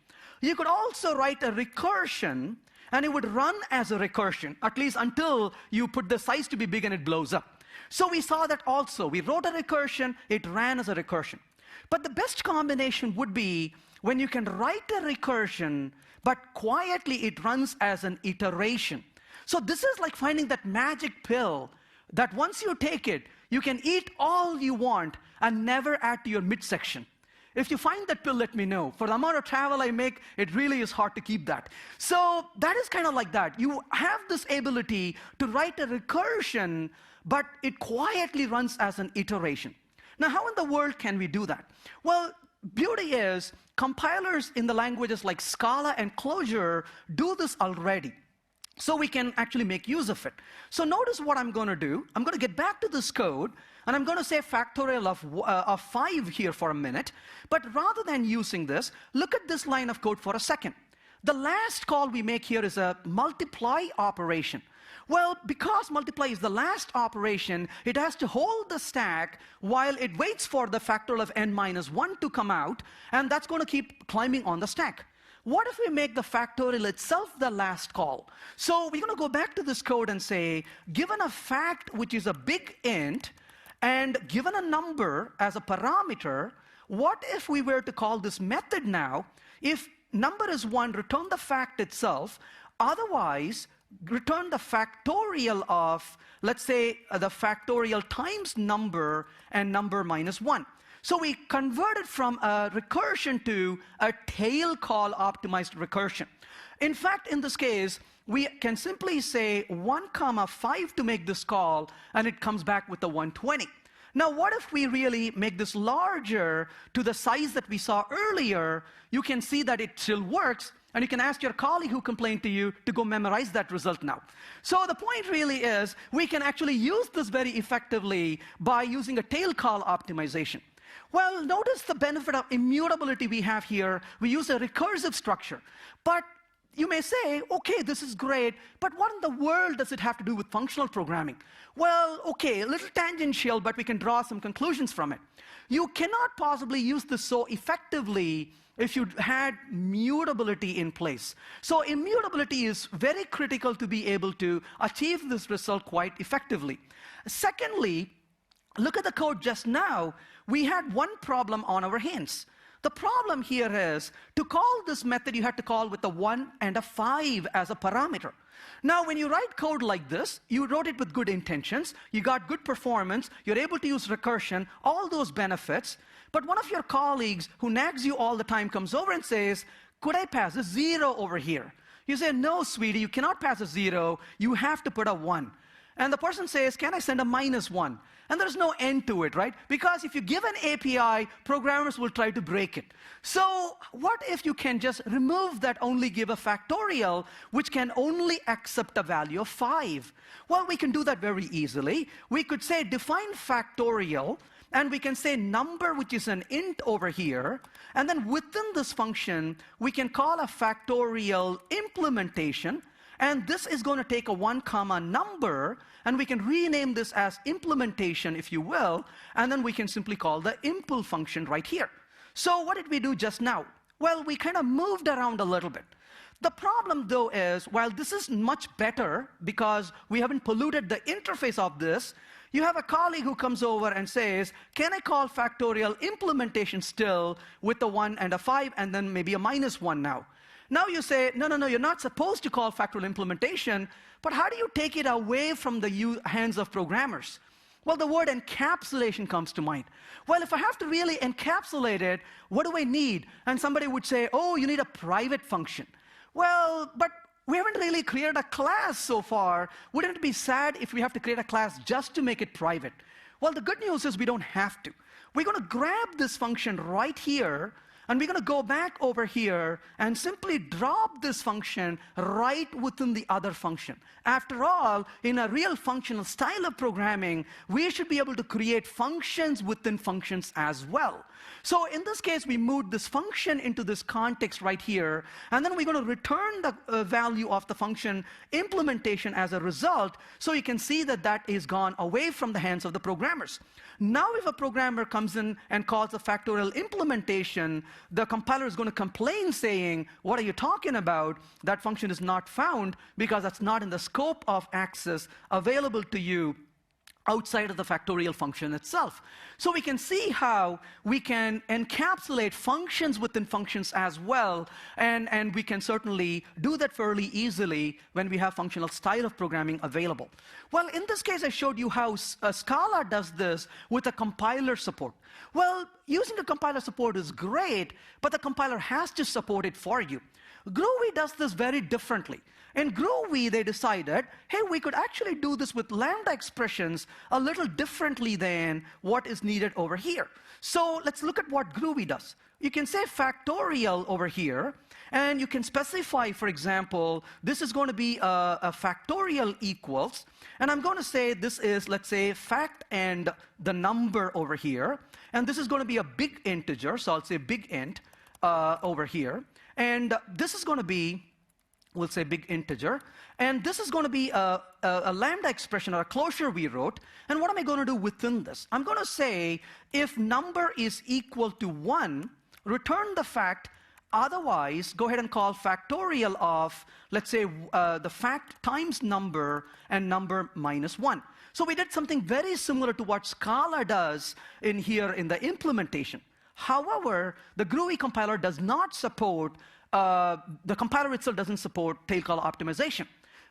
You could also write a recursion, and it would run as a recursion, at least until you put the size to be big and it blows up. So we saw that also. We wrote a recursion, it ran as a recursion. But the best combination would be when you can write a recursion, but quietly it runs as an iteration. So this is like finding that magic pill that once you take it, you can eat all you want and never add to your midsection. If you find that pill, let me know. For the amount of travel I make, it really is hard to keep that. So that is kind of like that. You have this ability to write a recursion, but it quietly runs as an iteration. Now, how in the world can we do that? Well, beauty is compilers in the languages like Scala and Clojure do this already. So we can actually make use of it. So notice what I'm going to do. I'm going to get back to this code, and I'm going to say factorial of 5 here for a minute. But rather than using this, look at this line of code for a second. The last call we make here is a multiply operation. Well, because multiply is the last operation, it has to hold the stack while it waits for the factorial of n minus 1 to come out, and that's going to keep climbing on the stack. What if we make the factorial itself the last call? So we're going to go back to this code and say, given a fact which is a big int, and given a number as a parameter, what if we were to call this method now? If number is 1, return the fact itself. Otherwise, return the factorial of, let's say, the factorial times number and number minus 1. So we converted from a recursion to a tail call optimized recursion. In fact, in this case, we can simply say 1, 5 to make this call, and it comes back with the 120. Now, what if we really make this larger to the size that we saw earlier? You can see that it still works, and you can ask your colleague who complained to you to go memorize that result now. So the point really is we can actually use this very effectively by using a tail call optimization. Well, notice the benefit of immutability we have here. We use a recursive structure. But you may say, okay, this is great, but what in the world does it have to do with functional programming? Well, okay, a little tangential, but we can draw some conclusions from it. You cannot possibly use this so effectively if you had mutability in place. So immutability is very critical to be able to achieve this result quite effectively. Secondly, look at the code just now. We had one problem on our hands. The problem here is, to call this method, you had to call with a 1 and a 5 as a parameter. Now, when you write code like this, you wrote it with good intentions, you got good performance, you're able to use recursion, all those benefits, but one of your colleagues who nags you all the time comes over and says, could I pass a 0 over here? You say, no, sweetie, you cannot pass a 0, you have to put a 1. And the person says, can I send a -1? And there's no end to it, right? Because if you give an API, programmers will try to break it. So what if you can just remove that only give a factorial, which can only accept a value of 5? Well, we can do that very easily. We could say define factorial, and we can say number, which is an int over here, and then within this function, we can call a factorial implementation, and this is going to take a 1 comma number, and we can rename this as implementation, if you will, and then we can simply call the impl function right here. So what did we do just now? Well, we kind of moved around a little bit. The problem, though, is while this is much better because we haven't polluted the interface of this, you have a colleague who comes over and says, can I call factorial implementation still with the 1 and a 5 and then maybe a -1 now? Now you say, no, you're not supposed to call factorial implementation, but how do you take it away from the hands of programmers? Well, the word encapsulation comes to mind. Well, if I have to really encapsulate it, what do I need? And somebody would say, oh, you need a private function. Well, but we haven't really created a class so far. Wouldn't it be sad if we have to create a class just to make it private? Well, the good news is we don't have to. We're going to grab this function right here, and we're going to go back over here and simply drop this function right within the other function. After all, in a real functional style of programming, we should be able to create functions within functions as well. So in this case, we moved this function into this context right here, and then we're going to return the value of the function implementation as a result, so you can see that that is gone away from the hands of the programmers. Now if a programmer comes in and calls a factorial implementation, the compiler is going to complain saying, what are you talking about? That function is not found because that's not in the scope of access available to you outside of the factorial function itself. So we can see how we can encapsulate functions within functions as well, and we can certainly do that fairly easily when we have functional style of programming available. Well, in this case, I showed you how Scala does this with a compiler support. Well, using the compiler support is great, but the compiler has to support it for you. Groovy does this very differently. In Groovy, they decided, hey, we could actually do this with lambda expressions a little differently than what is needed over here. So let's look at what Groovy does. You can say factorial over here, and you can specify, for example, this is going to be a factorial equals, and I'm going to say this is, let's say, fact and the number over here, and this is going to be a big integer, so I'll say big int over here, and this is going to be, we'll say big integer, and this is going to be a lambda expression or a closure we wrote, and what am I going to do within this? I'm going to say if number is equal to 1, return the fact, otherwise go ahead and call factorial of, let's say, the fact times number and number minus 1. So we did something very similar to what Scala does in here in the implementation. However, the Groovy compiler does not support, the compiler itself doesn't support tail call optimization.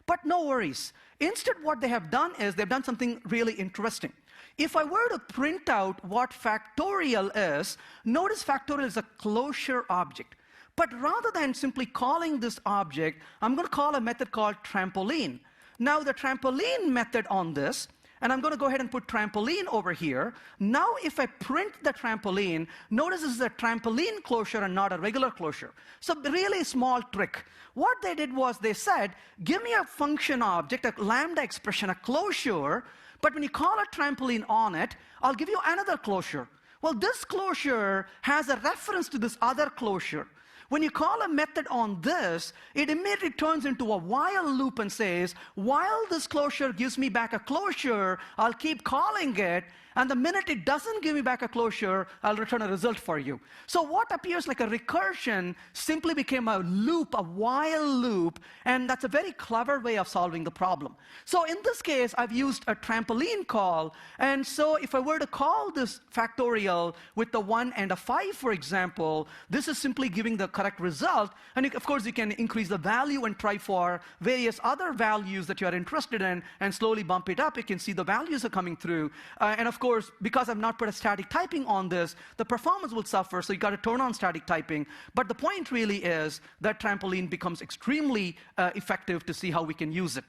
But no worries. Instead, what they have done is they've done something really interesting. If I were to print out what factorial is, notice factorial is a closure object. But rather than simply calling this object, I'm going to call a method called trampoline. Now, the trampoline method on this and I'm going to go ahead and put trampoline over here. Now, if I print the trampoline, notice this is a trampoline closure and not a regular closure. So really small trick. What they did was they said, give me a function object, a lambda expression, a closure, but when you call a trampoline on it, I'll give you another closure. Well, this closure has a reference to this other closure. When you call a method on this, it immediately turns into a while loop and says, while this closure gives me back a closure, I'll keep calling it, and the minute it doesn't give me back a closure, I'll return a result for you. So what appears like a recursion simply became a loop, a while loop, and that's a very clever way of solving the problem. So in this case, I've used a trampoline call, and so if I were to call this factorial with the 1 and a 5, for example, this is simply giving the correct result, and of course you can increase the value and try for various other values that you are interested in, and slowly bump it up. You can see the values are coming through, and of course, because I've not put a static typing on this, the performance will suffer, so you got to turn on static typing. But the point really is that trampoline becomes extremely effective to see how we can use it.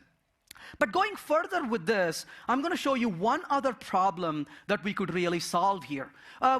But going further with this, I'm going to show you one other problem that we could really solve here.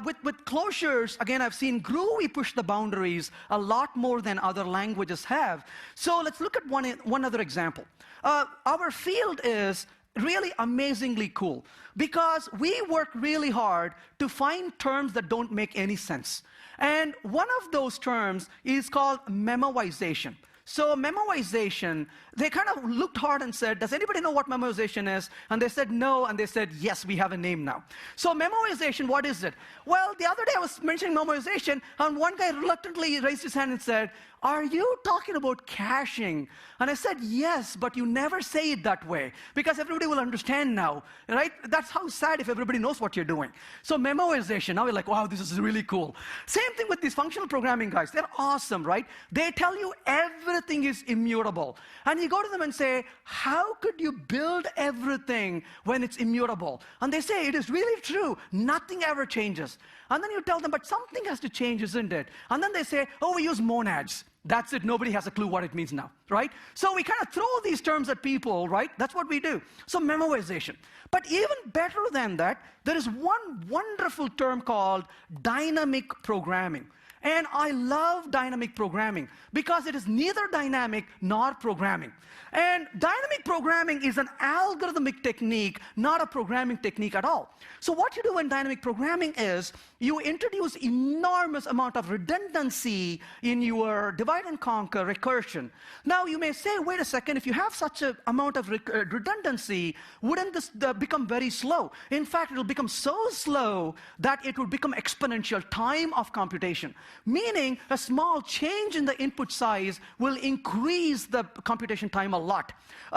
With closures, again, I've seen Groovy push the boundaries a lot more than other languages have. So let's look at one other example. Our field is really amazingly cool because we work really hard to find terms that don't make any sense. And one of those terms is called memoization. So memoization, they kind of looked hard and said, does anybody know what memoization is? And they said no, and they said, yes, we have a name now. So memoization, what is it? Well, the other day I was mentioning memoization, and one guy reluctantly raised his hand and said, are you talking about caching? And I said, yes, but you never say it that way, because everybody will understand now, right? That's how sad if everybody knows what you're doing. So memoization, now you're like, wow, this is really cool. Same thing with these functional programming guys. They're awesome, right? They tell you everything is immutable. And you go to them and say, how could you build everything when it's immutable? And they say, it is really true. Nothing ever changes. And then you tell them, but something has to change, isn't it? And then they say, oh, we use monads. That's it. Nobody has a clue what it means now, right? So we kind of throw these terms at people, right? That's what we do. So memoization. But even better than that, there is one wonderful term called dynamic programming. And I love dynamic programming because it is neither dynamic nor programming. And dynamic programming is an algorithmic technique, not a programming technique at all. So what you do in dynamic programming is you introduce enormous amount of redundancy in your divide and conquer recursion. Now you may say, wait a second, if you have such an amount of redundancy, wouldn't this become very slow? In fact, it will become so slow that it will become exponential time of computation. Meaning a small change in the input size will increase the computation time a lot.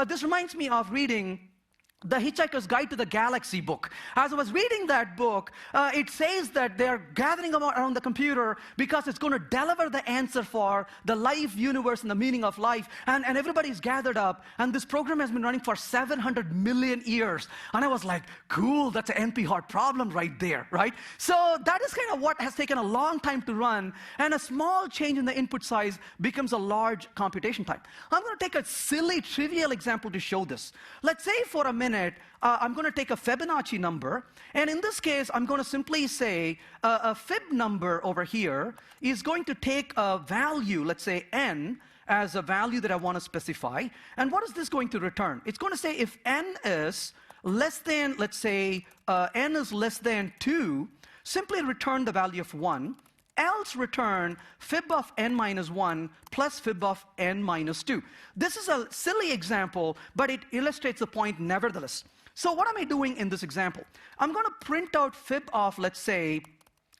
This reminds me of reading The Hitchhiker's Guide to the Galaxy book. As I was reading that book, it says that they're gathering around the computer because it's going to deliver the answer for the life universe and the meaning of life. And everybody's gathered up. And this program has been running for 700 million years. And I was like, cool, that's an NP-hard problem right there, right? So that is kind of what has taken a long time to run. And a small change in the input size becomes a large computation time. I'm going to take a silly, trivial example to show this. Let's say for a minute, I'm going to take a Fibonacci number, and in this case, I'm going to simply say a fib number over here is going to take a value, let's say n, as a value that I want to specify. And what is this going to return? It's going to say if n is less than, let's say, n is less than 2, simply return the value of 1. Else return fib of n minus 1 plus fib of n minus 2. This is a silly example, but it illustrates the point nevertheless. So what am I doing in this example? I'm going to print out fib of, let's say,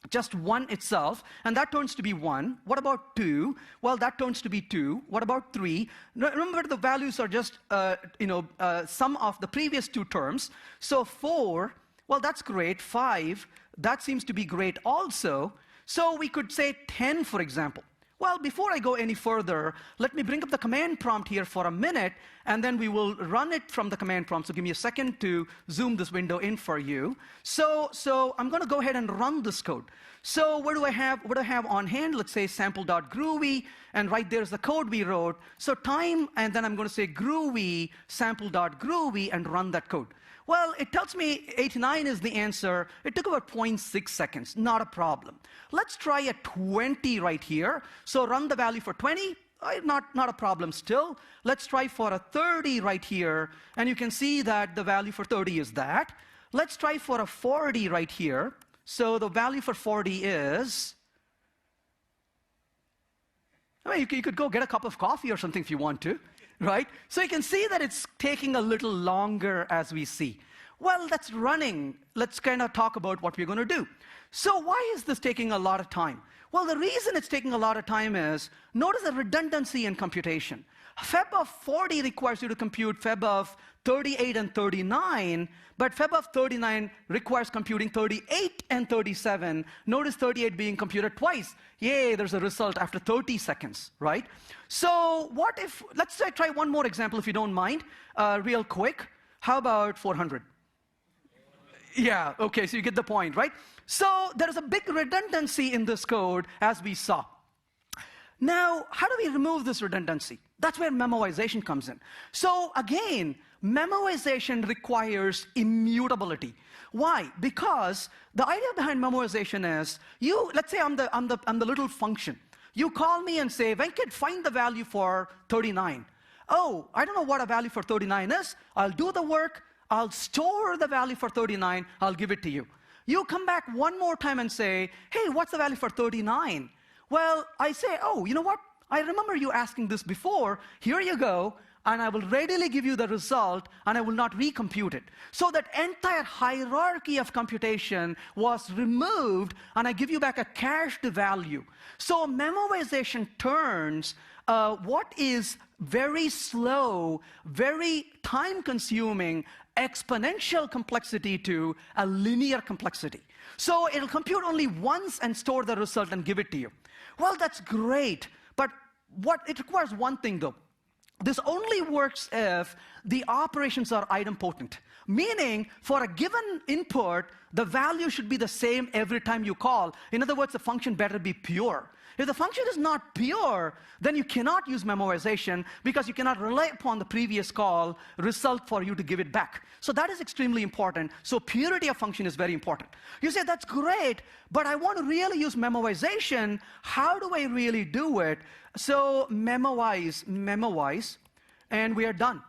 just 1 itself, and that turns to be 1. What about 2? Well, that turns to be 2. What about 3? Remember, the values are just sum of the previous two terms. So 4, well, that's great. 5, that seems to be great also. So we could say 10, for example. Well, before I go any further, let me bring up the command prompt here for a minute, and then we will run it from the command prompt. So give me a second to zoom this window in for you. So I'm going to go ahead and run this code. So what do I have on hand? Let's say sample.groovy, and right there's the code we wrote. So time, and then I'm going to say groovy sample.groovy and run that code. Well, it tells me 89 is the answer. It took about 0.6 seconds, not a problem. Let's try a 20 right here. So run the value for 20. Not a problem still. Let's try for a 30 right here, and you can see that the value for 30 is that. Let's try for a 40 right here. So the value for 40 is, I mean, you could go get a cup of coffee or something if you want to, right? So you can see that it's taking a little longer as we see. Well, that's running. Let's kind of talk about what we're going to do. So why is this taking a lot of time? Well, the reason it's taking a lot of time is, notice the redundancy in computation. Feb of 40 requires you to compute Feb of 38 and 39, but Feb of 39 requires computing 38 and 37. Notice 38 being computed twice. Yay, there's a result after 30 seconds, right? So what if, let's try one more example if you don't mind, real quick. How about 400? Yeah, okay, so you get the point, right? So there is a big redundancy in this code, as we saw. Now, how do we remove this redundancy? That's where memoization comes in. So again, memoization requires immutability. Why? Because the idea behind memoization is, let's say I'm the little function. You call me and say, Venkat, find the value for 39. Oh, I don't know what a value for 39 is. I'll do the work. I'll store the value for 39. I'll give it to you. You come back one more time and say, hey, what's the value for 39? Well, I say, oh, you know what? I remember you asking this before. Here you go. And I will readily give you the result, and I will not recompute it. So that entire hierarchy of computation was removed, and I give you back a cached value. So memoization turns what is very slow, very time-consuming, exponential complexity to a linear complexity. So it'll compute only once and store the result and give it to you. Well, that's great, but it requires one thing, though. This only works if the operations are idempotent, meaning for a given input, the value should be the same every time you call. In other words, the function better be pure. If the function is not pure, then you cannot use memoization because you cannot rely upon the previous call result for you to give it back. So that is extremely important. So purity of function is very important. You say, that's great, but I want to really use memoization. How do I really do it? So memoize, and we are done,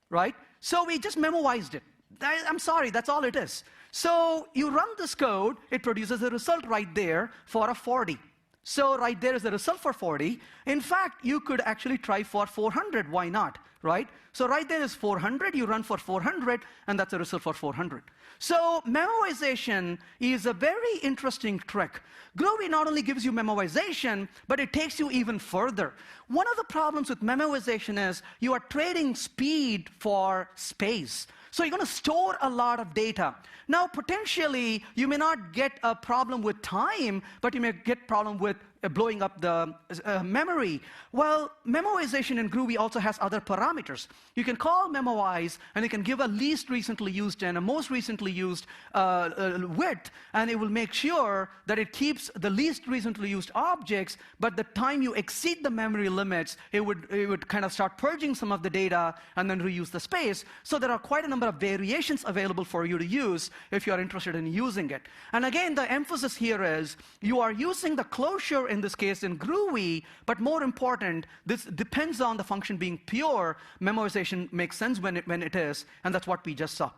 right? So we just memoized it. I'm sorry, that's all it is. So you run this code, it produces a result right there for a 40. So right there is the result for 40. In fact, you could actually try for 400. Why not, right? So right there is 400. You run for 400, and that's a result for 400. So memoization is a very interesting trick. Groovy not only gives you memoization, but it takes you even further. One of the problems with memoization is you are trading speed for space. So you're going to store a lot of data. Now, potentially, you may not get a problem with time, but you may get a problem with blowing up the memory. Well, memoization in Groovy also has other parameters. You can call memoize, and you can give a least recently used and a most recently used width, and it will make sure that it keeps the least recently used objects, but the time you exceed the memory limits, it would kind of start purging some of the data and then reuse the space. So there are quite a number of variations available for you to use if you are interested in using it. And again, the emphasis here is you are using the closure in this case in Groovy, but more important, this depends on the function being pure. Memoization makes sense when it is, and that's what we just saw.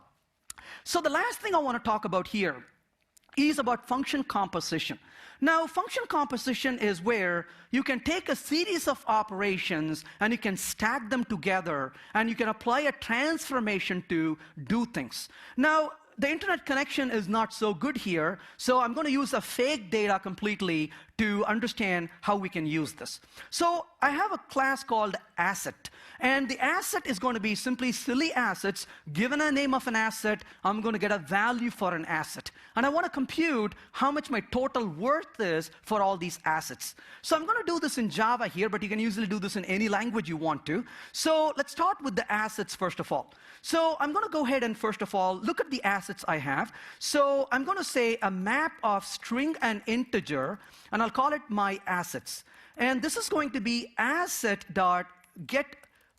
So the last thing I want to talk about here is about function composition. Now, function composition is where you can take a series of operations and you can stack them together, and you can apply a transformation to do things. Now, the internet connection is not so good here, so I'm going to use a fake data completely to understand how we can use this. So I have a class called asset, and the asset is going to be simply silly assets. Given a name of an asset, I'm going to get a value for an asset. And I want to compute how much my total worth is for all these assets. So I'm going to do this in Java here, but you can usually do this in any language you want to. So let's start with the assets first of all. So I'm going to go ahead and first of all look at the assets I have. So I'm going to say a map of string and integer, and I'll call it my assets. And this is going to be asset.get,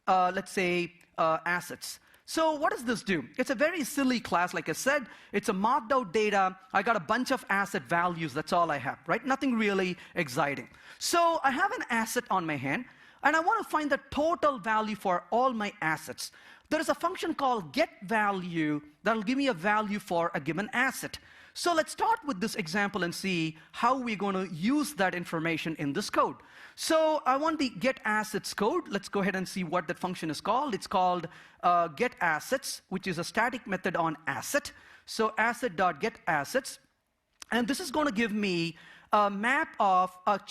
let's say, assets. So what does this do? It's a very silly class. Like I said, it's a marked out data. I got a bunch of asset values. That's all I have, right? Nothing really exciting. So I have an asset on my hand, and I want to find the total value for all my assets. There is a function called getValue that will give me a value for a given asset. So let's start with this example and see how we're going to use that information in this code. So I want the getAssets code. Let's go ahead and see what that function is called. It's called getAssets, which is a static method on asset. So asset.getAssets. And this is going to give me a map of a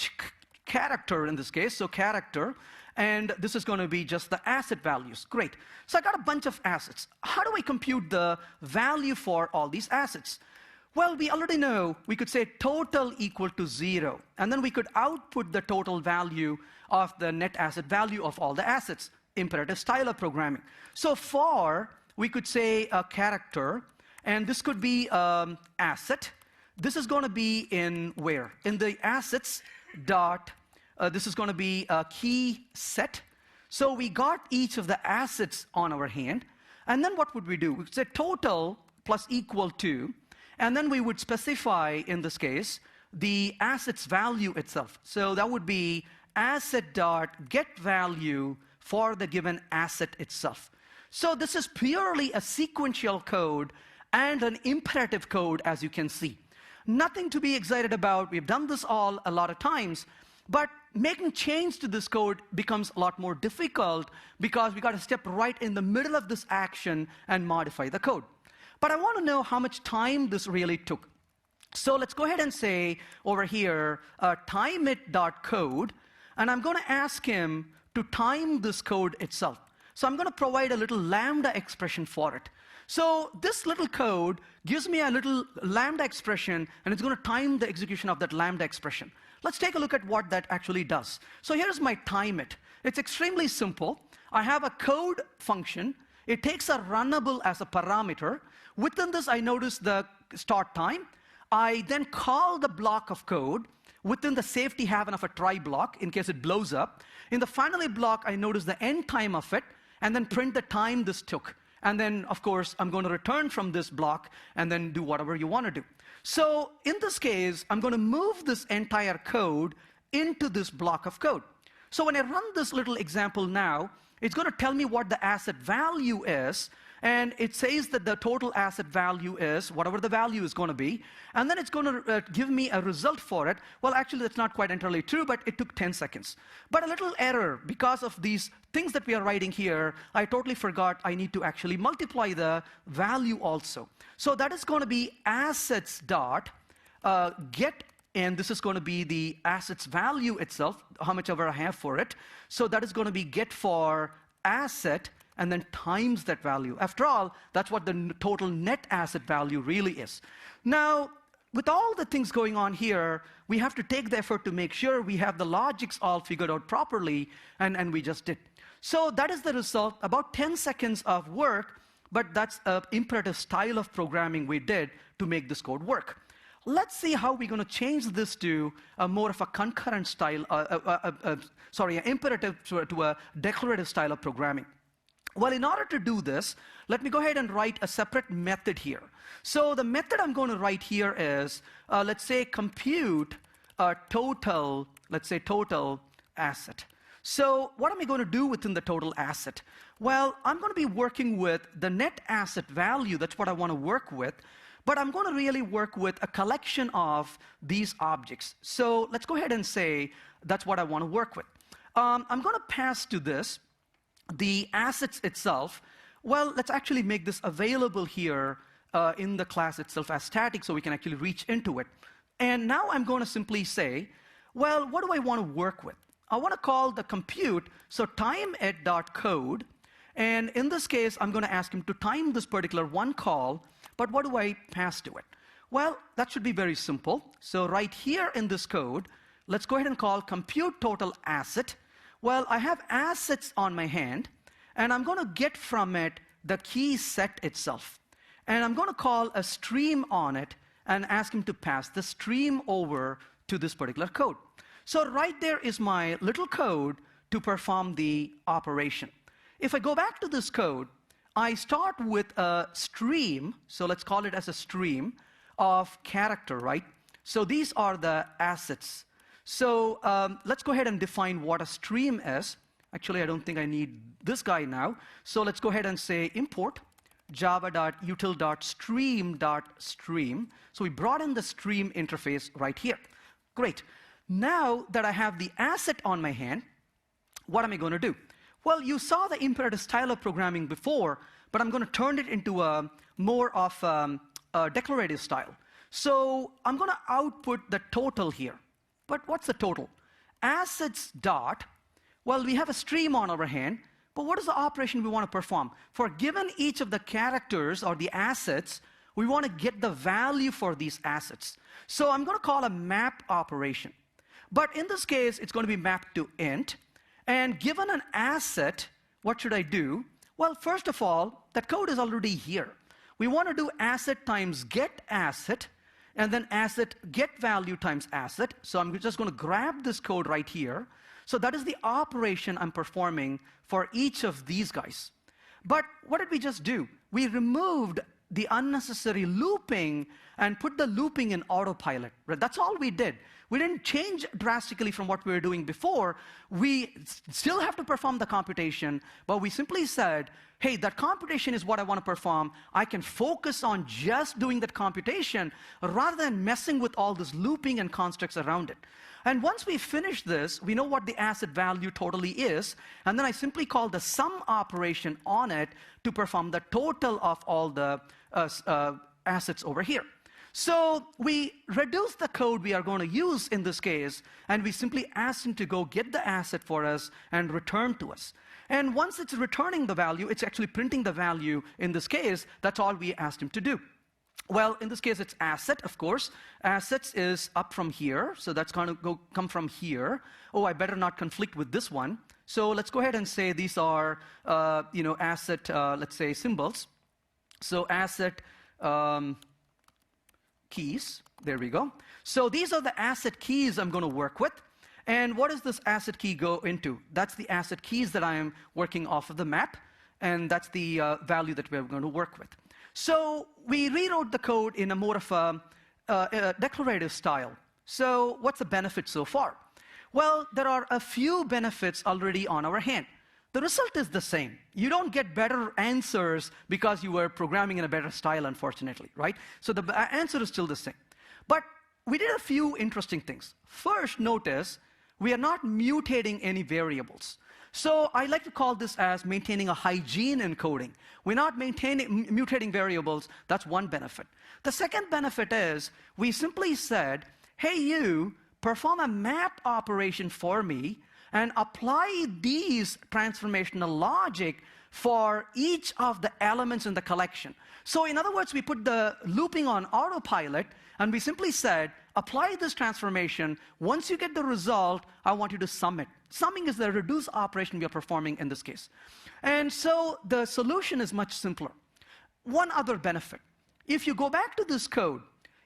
character in this case, so character. And this is going to be just the asset values. Great. So I got a bunch of assets. How do I compute the value for all these assets? Well, we already know we could say total equal to 0. And then we could output the total value of the net asset value of all the assets, imperative style of programming. So for, we could say a character, and this could be asset. This is going to be in where? In the assets dot, this is going to be a key set. So we got each of the assets on our hand. And then what would we do? We could say total plus equal to, and then we would specify, in this case, the asset's value itself. So that would be asset.getValue for the given asset itself. So this is purely a sequential code and an imperative code, as you can see. Nothing to be excited about. We've done this all a lot of times. But making change to this code becomes a lot more difficult because we got to step right in the middle of this action and modify the code. But I want to know how much time this really took. So let's go ahead and say over here, timeIt.code, and I'm going to ask him to time this code itself. So I'm going to provide a little lambda expression for it. So this little code gives me a little lambda expression, and it's going to time the execution of that lambda expression. Let's take a look at what that actually does. So here's my timeIt. It's extremely simple. I have a code function. It takes a runnable as a parameter. Within this, I notice the start time. I then call the block of code within the safety haven of a try block in case it blows up. In the finally block, I notice the end time of it, and then print the time this took. And then, of course, I'm going to return from this block and then do whatever you want to do. So in this case, I'm going to move this entire code into this block of code. So when I run this little example now, it's going to tell me what the asset value is. And it says that the total asset value is whatever the value is going to be. And then it's going to give me a result for it. Well, actually, that's not quite entirely true, but it took 10 seconds. But a little error, because of these things that we are writing here, I totally forgot I need to actually multiply the value also. So that is going to be assets dot get, and this is going to be the assets value itself, how much ever I have for it. So that is going to be get for asset, and then times that value. After all, that's what the total net asset value really is. Now, with all the things going on here, we have to take the effort to make sure we have the logics all figured out properly, and we just did. So that is the result, about 10 seconds of work, but that's an imperative style of programming we did to make this code work. Let's see how we're going to change this to more of a concurrent style, an imperative to a declarative style of programming. Well, in order to do this, let me go ahead and write a separate method here. So the method I'm going to write here is, let's say, compute total, let's say, total asset. So what am I going to do within the total asset? Well, I'm going to be working with the net asset value. That's what I want to work with. But I'm going to really work with a collection of these objects. So let's go ahead and say that's what I want to work with. I'm going to pass to this the assets itself. Well, let's actually make this available here in the class itself as static so we can actually reach into it. And now I'm going to simply say, well, what do I want to work with? I want to call the compute, so timeIt.code. And in this case, I'm going to ask him to time this particular one call. But what do I pass to it? Well, that should be very simple. So right here in this code, let's go ahead and call compute total asset. Well, I have assets on my hand, and I'm going to get from it the key set itself. And I'm going to call a stream on it and ask him to pass the stream over to this particular code. So right there is my little code to perform the operation. If I go back to this code, I start with a stream, so let's call it as a stream of character, right? So these are the assets. So let's go ahead and define what a stream is. Actually, I don't think I need this guy now. So let's go ahead and say import java.util.stream.stream. So we brought in the stream interface right here. Great. Now that I have the asset on my hand, what am I going to do? Well, you saw the imperative style of programming before, but I'm going to turn it into a more of a declarative style. So I'm going to output the total here. But what's the total? Assets dot, well, we have a stream on our hand, but what is the operation we want to perform? For given each of the characters or the assets, we want to get the value for these assets. So I'm going to call a map operation. But in this case, it's going to be mapped to int. And given an asset, what should I do? Well, first of all, that code is already here. We want to do asset times get asset, and then asset get value times asset. So I'm just going to grab this code right here. So that is the operation I'm performing for each of these guys. But what did we just do? We removed the unnecessary looping and put the looping in autopilot. Right? That's all we did. We didn't change drastically from what we were doing before. We still have to perform the computation, but we simply said, hey, that computation is what I want to perform. I can focus on just doing that computation rather than messing with all this looping and constructs around it. And once we finish this, we know what the asset value totally is, and then I simply call the sum operation on it to perform the total of all the assets over here. So we reduce the code we are going to use in this case, and we simply ask him to go get the asset for us and return to us. And once it's returning the value, it's actually printing the value in this case. That's all we asked him to do. Well, in this case, it's asset, of course. Assets is up from here, so that's going to come from here. Oh, I better not conflict with this one. So let's go ahead and say these are, asset, let's say, symbols. So asset keys, there we go. So these are the asset keys I'm going to work with. And what does this asset key go into? That's the asset keys that I am working off of the map, and that's the value that we're going to work with. So we rewrote the code in a more of a declarative style. So what's the benefit so far? Well, there are a few benefits already on our hand. The result is the same. You don't get better answers because you were programming in a better style, unfortunately, right? So the answer is still the same. But we did a few interesting things. First, notice we are not mutating any variables. So I like to call this as maintaining a hygiene in coding. We're not mutating variables. That's one benefit. The second benefit is we simply said, hey, you, perform a map operation for me and apply these transformational logic for each of the elements in the collection. So in other words, we put the looping on autopilot, and we simply said, apply this transformation. Once you get the result, I want you to sum it. Summing is the reduce operation we are performing in this case. And so the solution is much simpler. One other benefit. If you go back to this code,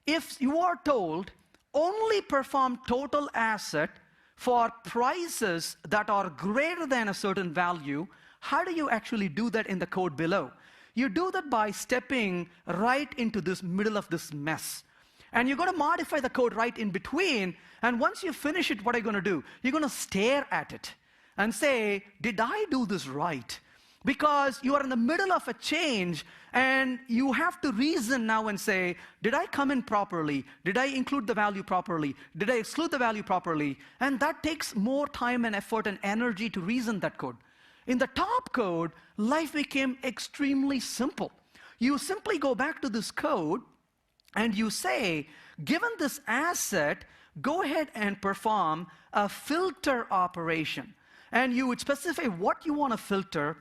if you are told only perform total asset for prices that are greater than a certain value, how do you actually do that in the code below? You do that by stepping right into this middle of this mess. And you're going to modify the code right in between, and once you finish it, what are you going to do? You're going to stare at it and say, did I do this right? Because you are in the middle of a change, and you have to reason now and say, did I come in properly? Did I include the value properly? Did I exclude the value properly? And that takes more time and effort and energy to reason that code. In the top code, life became extremely simple. You simply go back to this code, and you say, given this asset, go ahead and perform a filter operation. And you would specify what you want to filter,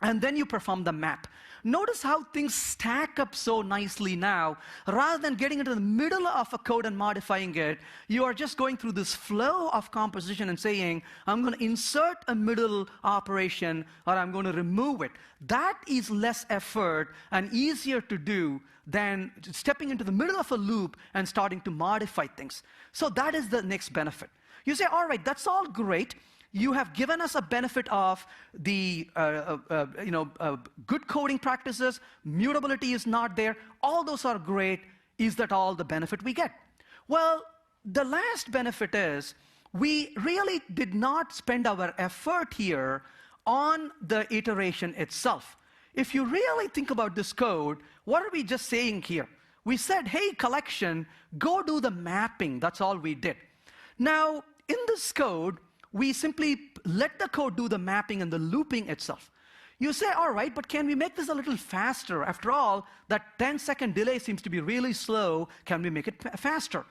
and then you perform the map. Notice how things stack up so nicely now. Rather than getting into the middle of a code and modifying it, you are just going through this flow of composition and saying, I'm going to insert a middle operation, or I'm going to remove it. That is less effort and easier to do than stepping into the middle of a loop and starting to modify things. So that is the next benefit. You say, all right, that's all great. You have given us a benefit of the good coding practices. Mutability is not there. All those are great. Is that all the benefit we get? Well, the last benefit is we really did not spend our effort here on the iteration itself. If you really think about this code, what are we just saying here? We said, hey, collection, go do the mapping. That's all we did. Now, in this code, we simply let the code do the mapping and the looping itself. You say, all right, but can we make this a little faster? After all, that 10-second delay seems to be really slow. Can we make it faster?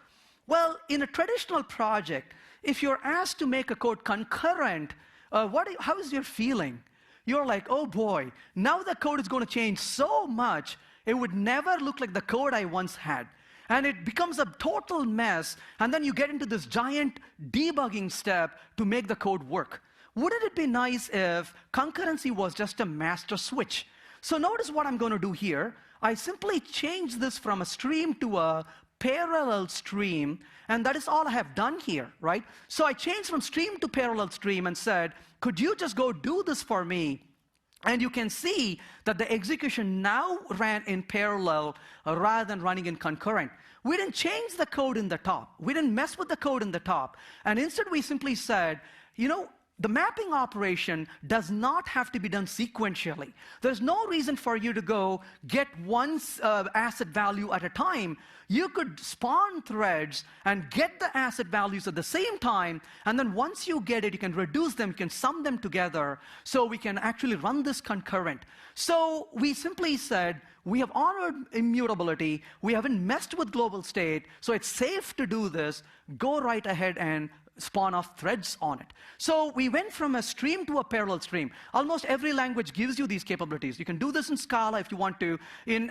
Well, in a traditional project, if you're asked to make a code concurrent, how is your feeling? You're like, oh boy, now the code is going to change so much, it would never look like the code I once had. And it becomes a total mess, and then you get into this giant debugging step to make the code work. Wouldn't it be nice if concurrency was just a master switch? So notice what I'm going to do here. I simply change this from a stream to a parallel stream, and that is all I have done here, right? So I changed from stream to parallel stream and said, could you just go do this for me? And you can see that the execution now ran in parallel rather than running in concurrent. We didn't change the code in the top. We didn't mess with the code in the top. And instead, we simply said, the mapping operation does not have to be done sequentially. There's no reason for you to go get one asset value at a time. You could spawn threads and get the asset values at the same time, and then once you get it, you can reduce them, you can sum them together, so we can actually run this concurrent. So we simply said, we have honored immutability, we haven't messed with global state, so it's safe to do this. Go right ahead and spawn off threads on it. So we went from a stream to a parallel stream. Almost every language gives you these capabilities. You can do this in Scala if you want to. In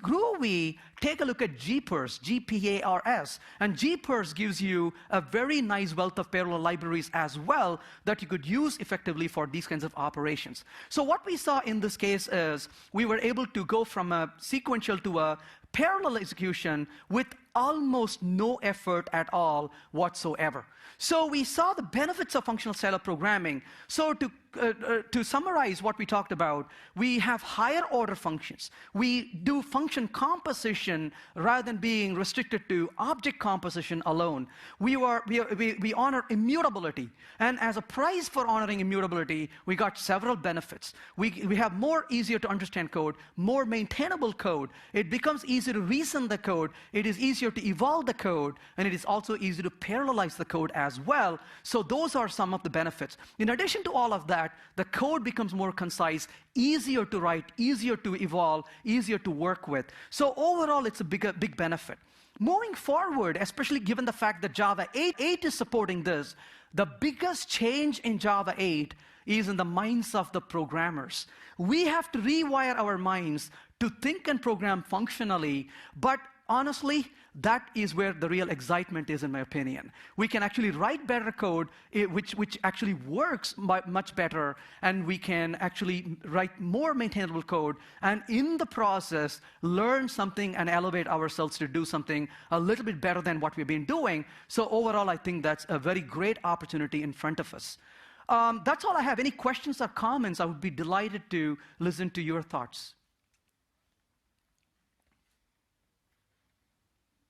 Groovy, take a look at gpars, G-P-A-R-S. And gpars gives you a very nice wealth of parallel libraries as well that you could use effectively for these kinds of operations. So what we saw in this case is we were able to go from a sequential to a parallel execution with almost no effort at all whatsoever. So we saw the benefits of functional style programming. So to summarize what we talked about, we have higher order functions. We do function composition rather than being restricted to object composition alone. We honor immutability. And as a prize for honoring immutability, we got several benefits. We have more easier to understand code, more maintainable code. It becomes easier to reason the code. It is easier to evolve the code, and it is also easy to parallelize the code as well. So those are some of the benefits. In addition to all of that, the code becomes more concise, easier to write, easier to evolve, easier to work with. So overall, it's a big benefit. Moving forward, especially given the fact that Java 8 is supporting this, the biggest change in Java 8 is in the minds of the programmers. We have to rewire our minds to think and program functionally, but honestly, that is where the real excitement is, in my opinion. We can actually write better code, which actually works much better, and we can actually write more maintainable code, and in the process, learn something and elevate ourselves to do something a little bit better than what we've been doing. So overall, I think that's a very great opportunity in front of us. That's all I have. Any questions or comments? I would be delighted to listen to your thoughts.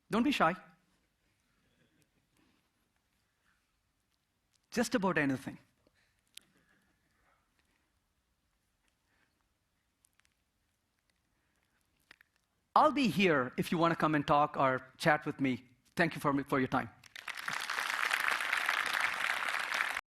Don't be shy. Just about anything. I'll be here if you want to come and talk or chat with me. Thank you for your time.